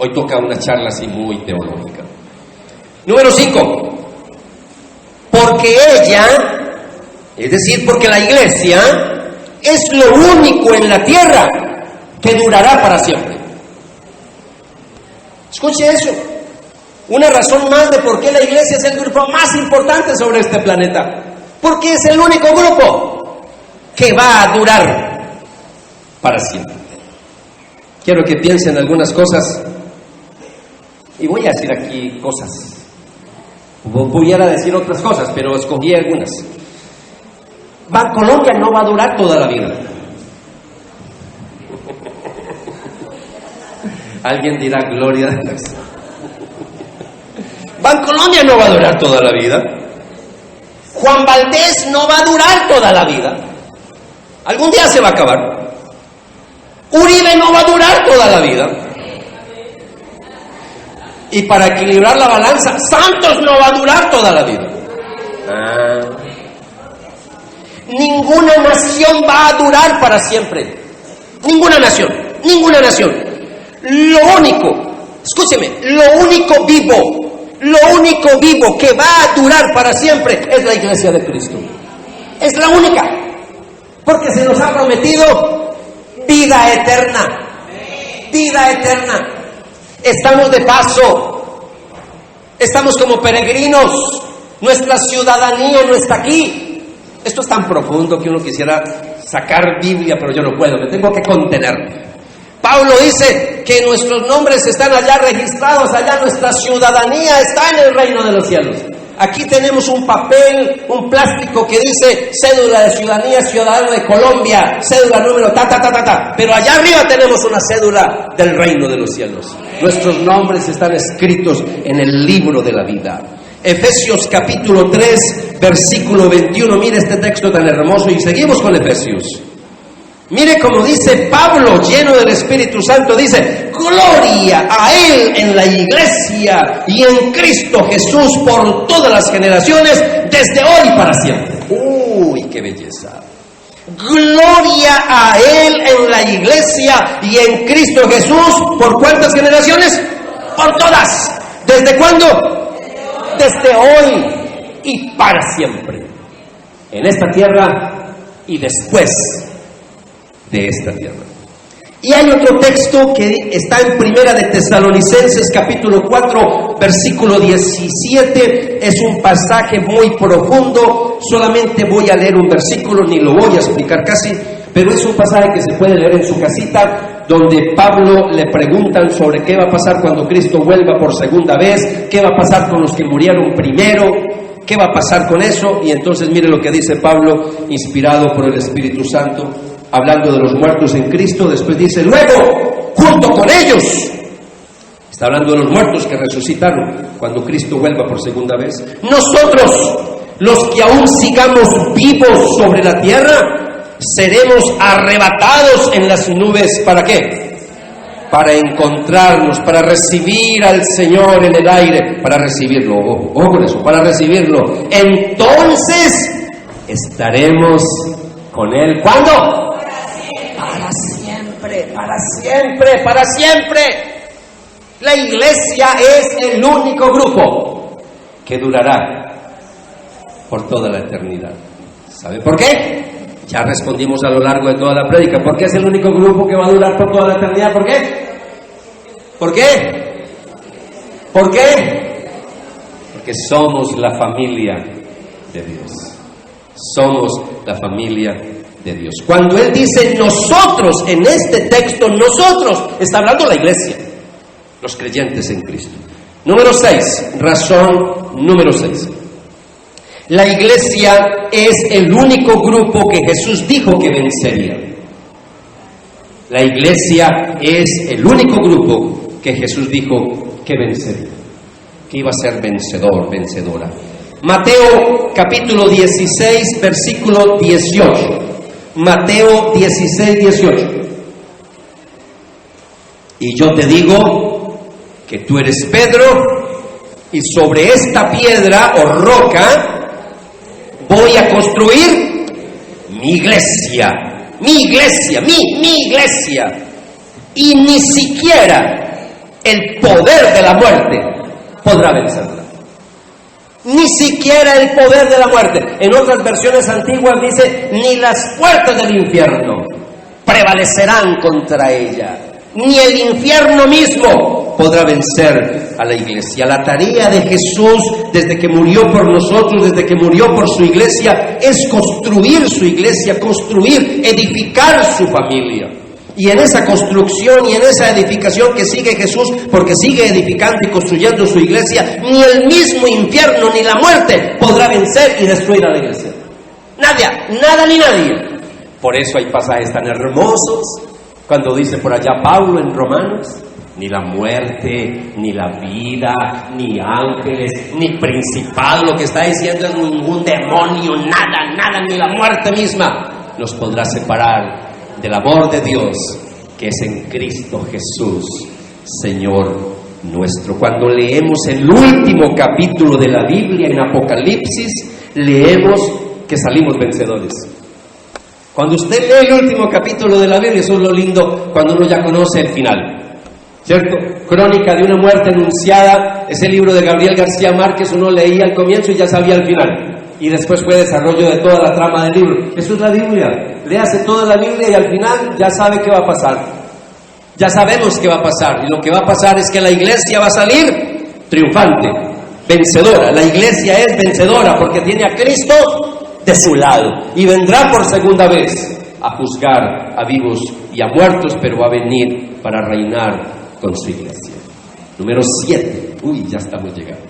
Hoy toca una charla así muy teológica. Número 5. Porque ella, es decir, porque la iglesia es lo único en la tierra que durará para siempre. Escuche eso. Una razón más de por qué la iglesia es el grupo más importante sobre este planeta. Porque es el único grupo que va a durar para siempre. Quiero que piensen algunas cosas. Y voy a decir aquí cosas. Pudiera decir otras cosas, pero escogí algunas. Bancolombia no va a durar toda la vida. Alguien dirá, gloria a Dios. Bancolombia no va a durar toda la vida. Juan Valdés no va a durar toda la vida. Algún día se va a acabar. Uribe no va a durar toda la vida. Y para equilibrar la balanza, Santos no va a durar toda la vida. Ninguna nación va a durar para siempre. Ninguna nación. Lo único, escúcheme, lo único vivo que va a durar para siempre es la iglesia de Cristo. Es la única. Porque se nos ha prometido vida eterna. Vida eterna. Estamos de paso, estamos como peregrinos, nuestra ciudadanía no está aquí. Esto es tan profundo que uno quisiera sacar Biblia, pero yo no puedo, me tengo que contener. Pablo dice que nuestros nombres están allá registrados, allá nuestra ciudadanía está en el reino de los cielos. Aquí tenemos un papel, un plástico que dice cédula de ciudadanía, ciudadano de Colombia, cédula número ta. Pero allá arriba tenemos una cédula del reino de los cielos. Nuestros nombres están escritos en el libro de la vida. Efesios capítulo 3, versículo 21. Mire este texto tan hermoso y seguimos con Efesios. Mire cómo dice Pablo, lleno del Espíritu Santo, dice: gloria a Él en la iglesia y en Cristo Jesús por todas las generaciones, desde hoy para siempre. ¡Uy, qué belleza! Gloria a Él en la iglesia y en Cristo Jesús, ¿por cuántas generaciones? Por todas. ¿Desde cuándo? Desde hoy y para siempre. En esta tierra y después de esta tierra. Y hay otro texto que está en Primera de Tesalonicenses capítulo 4 versículo 17. Es un pasaje muy profundo. Solamente voy a leer un versículo, ni lo voy a explicar casi, pero es un pasaje que se puede leer en su casita, donde Pablo le preguntan sobre qué va a pasar cuando Cristo vuelva por segunda vez, qué va a pasar con los que murieron primero, qué va a pasar con eso. Y entonces mire lo que dice Pablo, inspirado por el Espíritu Santo, hablando de los muertos en Cristo. Después dice: luego, junto con ellos, está hablando de los muertos que resucitaron cuando Cristo vuelva por segunda vez, nosotros, los que aún sigamos vivos sobre la tierra, seremos arrebatados en las nubes. ¿Para qué? Para encontrarnos, para recibir al Señor en el aire, para recibirlo, ojo con eso, para recibirlo. Entonces estaremos con Él. ¿Cuándo? Para siempre, para siempre, para siempre. La iglesia es el único grupo que durará por toda la eternidad. ¿Sabe por qué? Ya respondimos a lo largo de toda la prédica. ¿Por qué es el único grupo que va a durar por toda la eternidad? ¿Por qué? ¿Por qué? ¿Por qué? Porque somos la familia de Dios. Somos la familia de Dios. Cuando Él dice nosotros, en este texto, nosotros, está hablando la iglesia, los creyentes en Cristo. Número 6, razón número 6. La iglesia es el único grupo que Jesús dijo que vencería. La iglesia es el único grupo que Jesús dijo que vencería, que iba a ser vencedor, vencedora. Mateo capítulo 16, versículo 18. Mateo 16, 18. Y yo te digo que tú eres Pedro, y sobre esta piedra o roca voy a construir mi iglesia, mi iglesia, mi iglesia. Y ni siquiera el poder de la muerte podrá vencerla. Ni siquiera el poder de la muerte. En otras versiones antiguas dice: ni las puertas del infierno prevalecerán contra ella. Ni el infierno mismo podrá vencer a la iglesia. La tarea de Jesús, desde que murió por nosotros, desde que murió por su iglesia, es construir su iglesia, construir, edificar su familia. Y en esa construcción y en esa edificación que sigue Jesús, porque sigue edificando y construyendo su iglesia, ni el mismo infierno ni la muerte podrá vencer y destruir a la iglesia. Nada ni nadie. Por eso hay pasajes tan hermosos cuando dice por allá Pablo en Romanos: ni la muerte, ni la vida, ni ángeles, ni principado. Lo que está diciendo es ningún demonio, nada, ni la muerte misma nos podrá separar del amor de Dios que es en Cristo Jesús, Señor nuestro. Cuando leemos el último capítulo de la Biblia en Apocalipsis, leemos que salimos vencedores. Cuando usted lee el último capítulo de la Biblia, eso es lo lindo cuando uno ya conoce el final, ¿cierto? Crónica de una muerte anunciada, ese libro de Gabriel García Márquez, uno leía al comienzo y ya sabía el final. Y después fue desarrollo de toda la trama del libro. Eso es la Biblia. Léase toda la Biblia y al final ya sabe qué va a pasar. Ya sabemos qué va a pasar. Y lo que va a pasar es que la iglesia va a salir triunfante, vencedora. La iglesia es vencedora porque tiene a Cristo de su lado. Y vendrá por segunda vez a juzgar a vivos y a muertos, pero va a venir para reinar con su iglesia. Número 7. Uy, ya estamos llegando.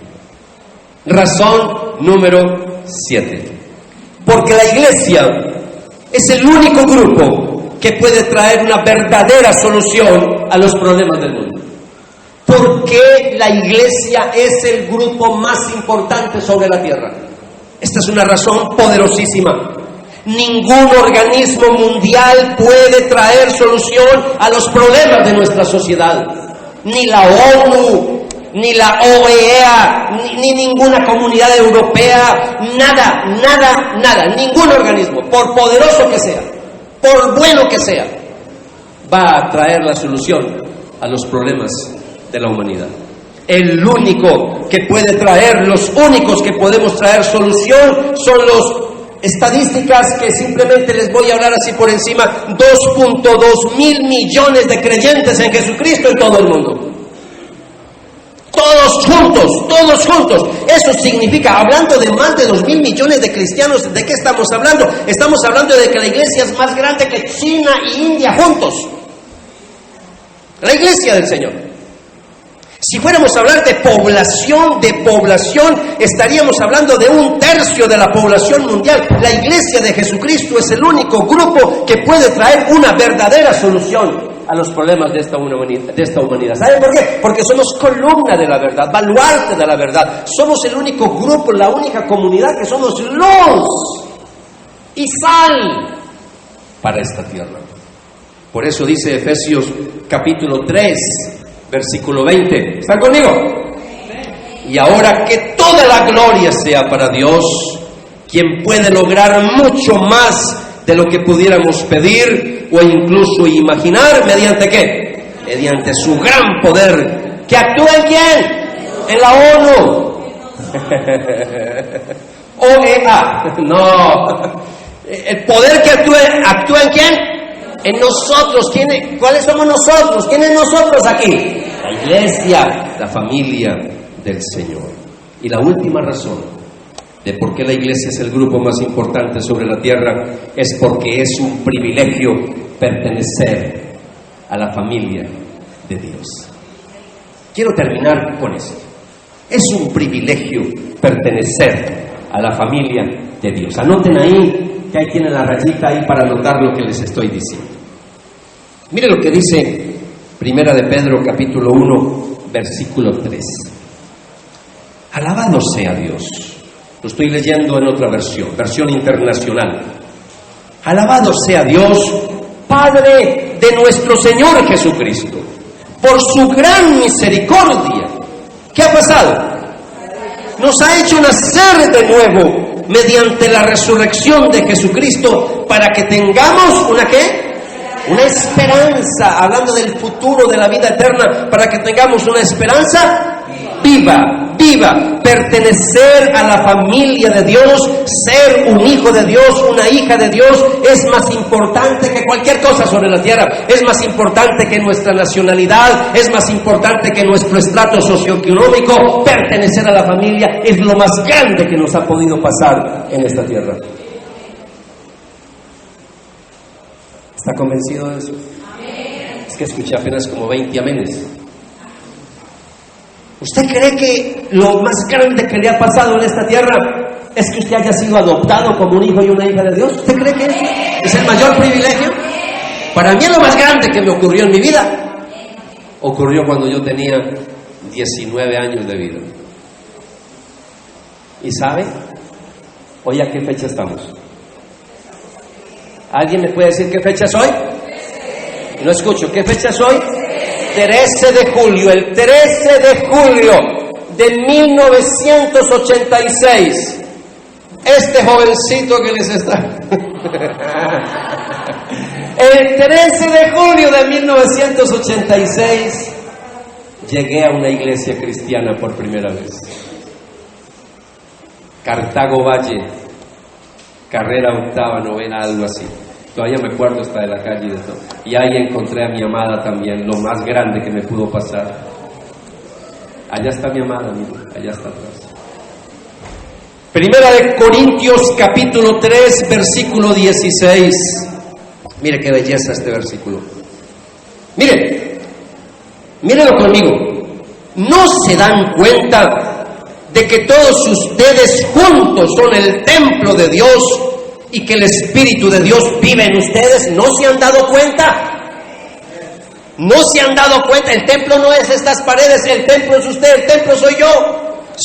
Razón número 7. Porque la iglesia es el único grupo que puede traer una verdadera solución a los problemas del mundo. ¿Por qué la iglesia es el grupo más importante sobre la tierra? Esta es una razón poderosísima. Ningún organismo mundial puede traer solución a los problemas de nuestra sociedad. Ni la ONU, ni la OEA, ni ninguna comunidad europea, nada, ningún organismo, por poderoso que sea, por bueno que sea, va a traer la solución a los problemas de la humanidad. El único que puede traer, los únicos que podemos traer solución son los estadísticas que simplemente les voy a hablar así por encima. 2.2 mil millones de creyentes en Jesucristo en todo el mundo. Todos juntos. Eso significa, hablando de más de 2.000 millones de cristianos, ¿de qué estamos hablando? Estamos hablando de que la iglesia es más grande que China y India juntos. La iglesia del Señor. Si fuéramos a hablar de población, estaríamos hablando de 1/3 de la población mundial. La iglesia de Jesucristo es el único grupo que puede traer una verdadera solución a los problemas de esta humanidad. ¿Saben por qué? Porque somos columna de la verdad, baluarte de la verdad. Somos el único grupo, la única comunidad que somos luz y sal para esta tierra. Por eso dice Efesios capítulo 3, versículo 20. ¿Están conmigo? Y ahora que toda la gloria sea para Dios, quien puede lograr mucho más de lo que pudiéramos pedir o incluso imaginar, ¿mediante qué? Mediante su gran poder, que actúa en quién? En la ONU. OEA. No. El poder que actúa en quién? En nosotros. ¿Cuáles somos nosotros? ¿Quiénes nosotros aquí? La iglesia, la familia del Señor. Y la última razón de por qué la iglesia es el grupo más importante sobre la tierra es porque es un privilegio pertenecer a la familia de Dios. Quiero terminar con esto. Es un privilegio pertenecer a la familia de Dios. Anoten ahí, que ahí tienen la rayita ahí para anotar lo que les estoy diciendo. Mire lo que dice Primera de Pedro capítulo 1, versículo 3. Alabado sea Dios. Lo estoy leyendo en otra versión internacional. Alabado sea Dios, Padre de nuestro Señor Jesucristo, por su gran misericordia. ¿Qué ha pasado? Nos ha hecho nacer de nuevo mediante la resurrección de Jesucristo para que tengamos ¿una qué? Una esperanza, hablando del futuro de la vida eterna, para que tengamos una esperanza viva, pertenecer a la familia de Dios, ser un hijo de Dios, una hija de Dios, es más importante que cualquier cosa sobre la tierra, es más importante que nuestra nacionalidad, es más importante que nuestro estrato socioeconómico. Pertenecer a la familia es lo más grande que nos ha podido pasar en esta tierra. ¿Está convencido de eso? Amén. Es que escuché apenas como 20 amenes. ¿Usted cree que lo más grande que le ha pasado en esta tierra es que usted haya sido adoptado como un hijo y una hija de Dios? ¿Usted cree que eso es el mayor privilegio? Para mí lo más grande que me ocurrió en mi vida ocurrió cuando yo tenía 19 años de vida. ¿Y sabe? ¿Hoy a qué fecha estamos? ¿Alguien me puede decir qué fecha es hoy? No escucho. ¿Qué fecha es hoy? 13 de julio. El 13 de julio de 1986. Este jovencito que les está... El 13 de julio de 1986 llegué a una iglesia cristiana por primera vez. Cartago Valle, carrera 8ª, 9ª, algo así. Todavía me acuerdo hasta de la calle y de todo. Y ahí encontré a mi amada también, lo más grande que me pudo pasar. Allá está mi amada, mira, allá está atrás. Primera de Corintios capítulo 3, versículo 16. Mire qué belleza este versículo. Mire, Mírenlo conmigo. ¿No se dan cuenta de que todos ustedes juntos son el templo de Dios y que el Espíritu de Dios vive en ustedes? ¿No se han dado cuenta? ¿No se han dado cuenta? El templo no es estas paredes, el templo es usted, el templo soy yo.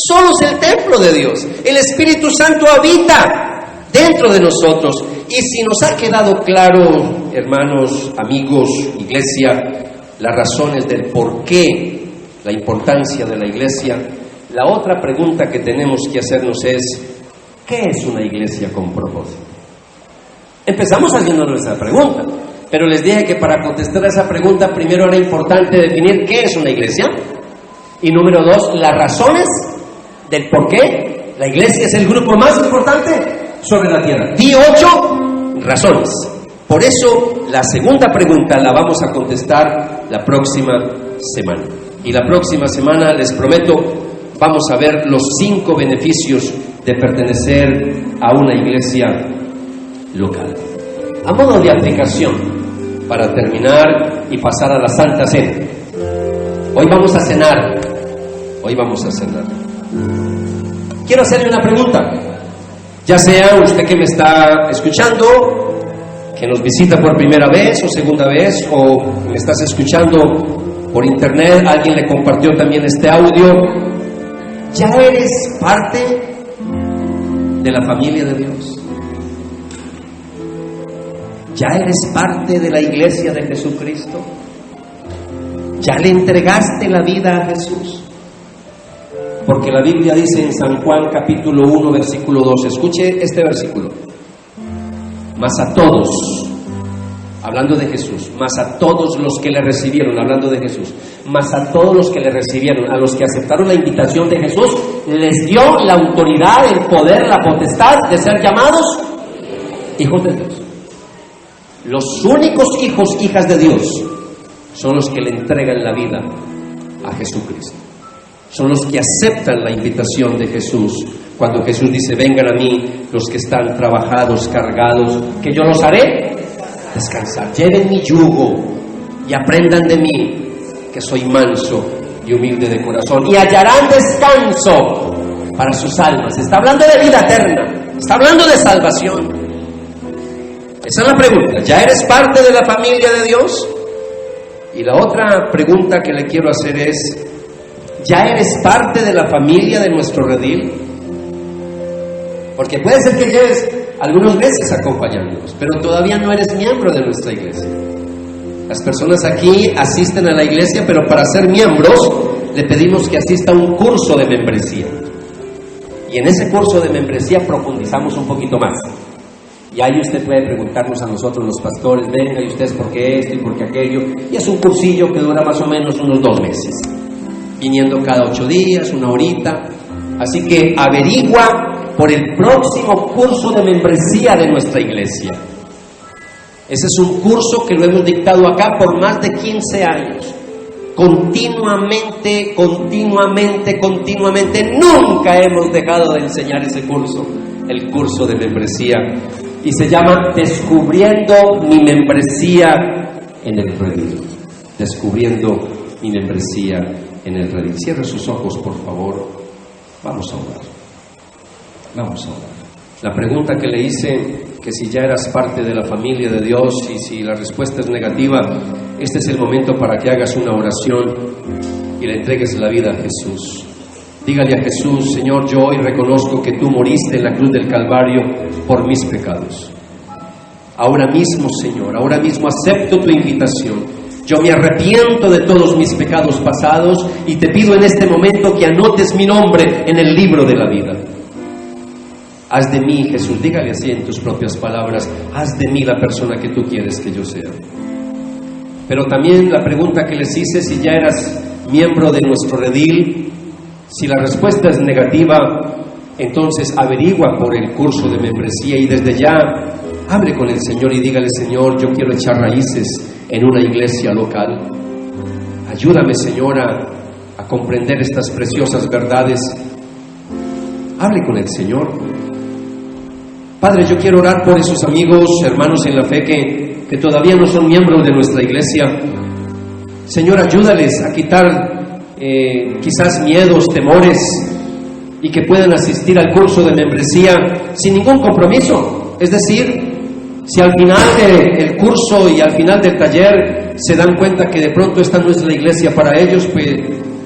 Somos el templo de Dios. El Espíritu Santo habita dentro de nosotros. Y si nos ha quedado claro, hermanos, amigos, iglesia, las razones del por qué, la importancia de la iglesia, la otra pregunta que tenemos que hacernos es: ¿qué es una iglesia con propósito? Empezamos haciéndonos esa pregunta, pero les dije que para contestar a esa pregunta primero era importante definir qué es una iglesia, y número 2, las razones del por qué la iglesia es el grupo más importante sobre la tierra. Di 8 razones. Por eso la segunda pregunta la vamos a contestar la próxima semana. Y la próxima semana, les prometo, vamos a ver los 5 beneficios de pertenecer a una iglesia local. A modo de aplicación, para terminar y pasar a la Santa Cena. Hoy vamos a cenar. Quiero hacerle una pregunta. Ya sea usted que me está escuchando, que nos visita por primera vez o segunda vez, o me estás escuchando por internet, alguien le compartió también este audio. ¿Ya eres parte de la familia de Dios? ¿Ya eres parte de la iglesia de Jesucristo? ¿Ya le entregaste la vida a Jesús? Porque la Biblia dice en San Juan capítulo 1 versículo 2, escuche este versículo: mas a todos, hablando de Jesús, mas a todos los que le recibieron, hablando de Jesús, mas a todos los que le recibieron, a los que aceptaron la invitación de Jesús, les dio la autoridad, el poder, la potestad de ser llamados hijos de Dios. Los únicos hijos, hijas de Dios, son los que le entregan la vida a Jesucristo. Son los que aceptan la invitación de Jesús. Cuando Jesús dice: vengan a mí los que están trabajados, cargados, que yo los haré descansar. Lleven mi yugo y aprendan de mí, que soy manso y humilde de corazón, y hallarán descanso para sus almas. Está hablando de vida eterna, está hablando de salvación. Esa es la pregunta. ¿Ya eres parte de la familia de Dios? Y la otra pregunta que le quiero hacer es: ¿ya eres parte de la familia de nuestro redil? Porque puede ser que lleves algunos meses acompañándonos, pero todavía no eres miembro de nuestra iglesia. Las personas aquí asisten a la iglesia, pero para ser miembros le pedimos que asista a un curso de membresía. Y en ese curso de membresía profundizamos un poquito más. Y ahí usted puede preguntarnos a nosotros los pastores: venga, ¿y ustedes por qué esto y por qué aquello? Y es un cursillo que dura más o menos unos 2 meses, viniendo cada 8 días, 1 horita. Así que averigua por el próximo curso de membresía de nuestra iglesia. Ese es un curso que lo hemos dictado acá por más de 15 años. Continuamente, nunca hemos dejado de enseñar ese curso, el curso de membresía. Y se llama Descubriendo mi membresía en el redil. Descubriendo mi membresía en el redil. Cierre sus ojos, por favor. Vamos a orar. La pregunta que le hice, que si ya eras parte de la familia de Dios, y si la respuesta es negativa, este es el momento para que hagas una oración y le entregues la vida a Jesús. Dígale a Jesús: Señor, yo hoy reconozco que tú moriste en la cruz del Calvario por mis pecados. Ahora mismo, Señor, ahora mismo acepto tu invitación. Yo me arrepiento de todos mis pecados pasados y te pido en este momento que anotes mi nombre en el libro de la vida. Haz de mí, Jesús, dígale así en tus propias palabras: haz de mí la persona que tú quieres que yo sea. Pero también la pregunta que les hice, si ya eras miembro de nuestro redil, si la respuesta es negativa, entonces averigua por el curso de membresía y desde ya hable con el Señor y dígale: Señor, yo quiero echar raíces en una iglesia local. Ayúdame, Señor, a comprender estas preciosas verdades. Hable con el Señor. Padre, yo quiero orar por esos amigos, hermanos en la fe que todavía no son miembros de nuestra iglesia. Señor, ayúdales a quitar quizás miedos, temores, y que puedan asistir al curso de membresía sin ningún compromiso. Es decir, si al final del curso y al final del taller se dan cuenta que de pronto esta no es la iglesia para ellos,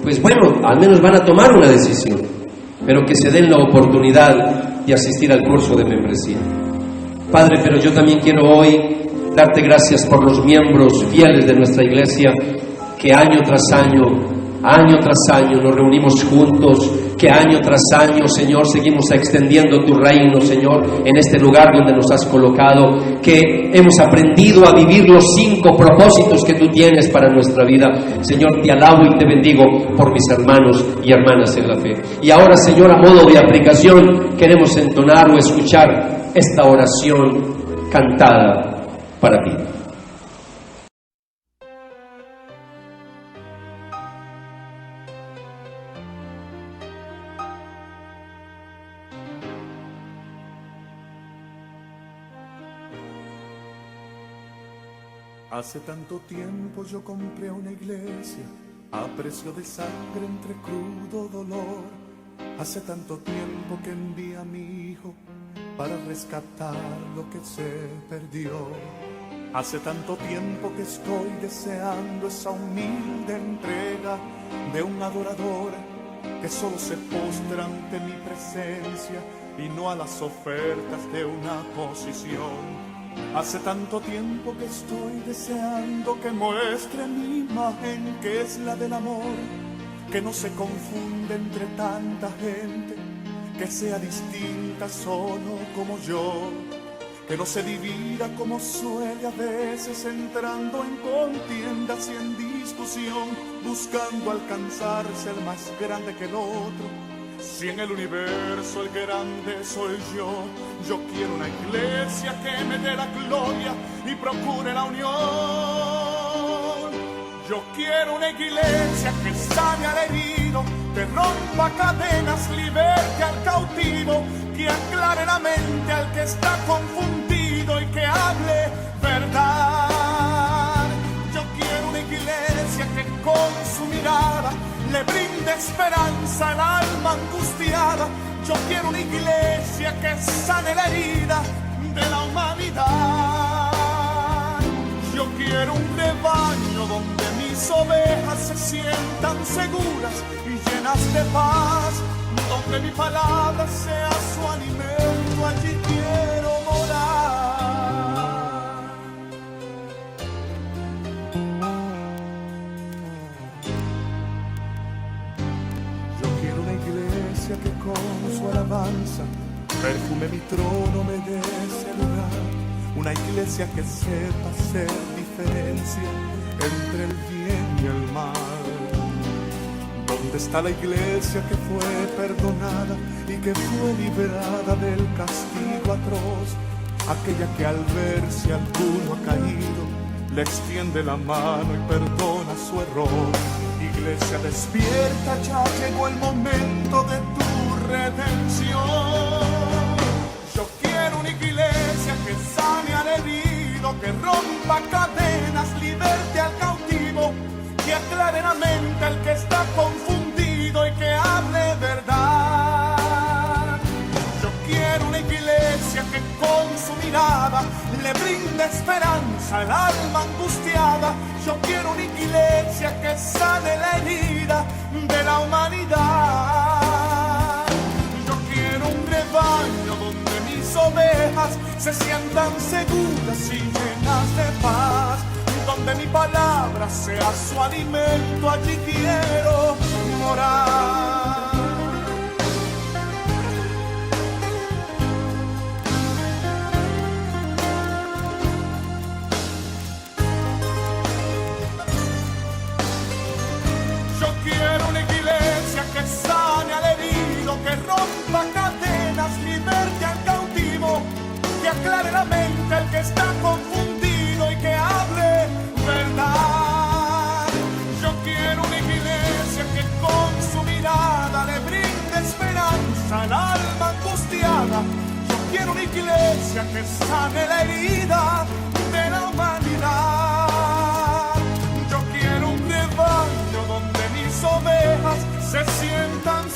pues bueno, al menos van a tomar una decisión, pero que se den la oportunidad de asistir al curso de membresía. Padre, pero yo también quiero hoy darte gracias por los miembros fieles de nuestra iglesia que año tras año nos reunimos juntos, que año tras año, Señor, seguimos extendiendo tu reino, Señor, en este lugar donde nos has colocado, que hemos aprendido a vivir los 5 propósitos que tú tienes para nuestra vida. Señor, te alabo y te bendigo por mis hermanos y hermanas en la fe. Y ahora, Señor, a modo de aplicación, queremos entonar o escuchar esta oración cantada para ti. Hace tanto tiempo yo compré una iglesia a precio de sangre entre crudo dolor. Hace tanto tiempo que envié a mi hijo para rescatar lo que se perdió. Hace tanto tiempo que estoy deseando esa humilde entrega de un adorador que solo se postra ante mi presencia y no a las ofertas de una posición. Hace tanto tiempo que estoy deseando que muestre mi imagen, que es la del amor, que no se confunde entre tanta gente, que sea distinta solo como yo, que no se divida como suele a veces, entrando en contiendas y en discusión, buscando alcanzarse el más grande que el otro. Si en el universo el grande soy yo quiero una iglesia que me dé la gloria y procure la unión. Yo quiero una iglesia que sane al herido, que rompa cadenas, liberte al cautivo, que aclare la mente al que está confundido y que hable verdad. Yo quiero una iglesia que con su mirada le brinde esperanza al alma angustiada. Yo quiero una iglesia que sane la herida de la humanidad. Yo quiero un rebaño donde mis ovejas se sientan seguras y llenas de paz, donde mi palabra sea su alimento, allí quiero morar. Que con su alabanza perfume mi trono, me dé ese lugar. Una iglesia que sepa hacer diferencia entre el bien y el mal. ¿Dónde está la iglesia que fue perdonada y que fue liberada del castigo atroz? Aquella que al ver si alguno ha caído le extiende la mano y perdona su error. Iglesia despierta, ya llegó el momento de tu redención. Yo quiero una iglesia que sane al herido, que rompa cadenas, liberte al cautivo, que aclare la mente al que está confundido y que hable verdad. Yo quiero una iglesia que con su mirada le brinde esperanza al alma angustiada. Yo quiero una iglesia que sane la herida de la humanidad. Yo quiero un rebaño donde mis ovejas se sientan seguras y llenas de paz, donde mi palabra sea su alimento, allí quiero morar. Que rompa cadenas, liberte al cautivo, que aclare la mente al que está confundido y que hable verdad. Yo quiero una iglesia que con su mirada le brinde esperanza al alma angustiada. Yo quiero una iglesia que sane la herida de la humanidad. Yo quiero un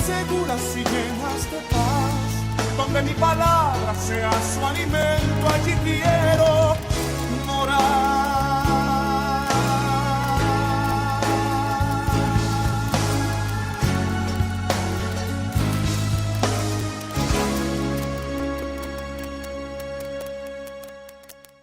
seguras y llenas de paz, donde mi palabra sea su alimento, allí quiero morar.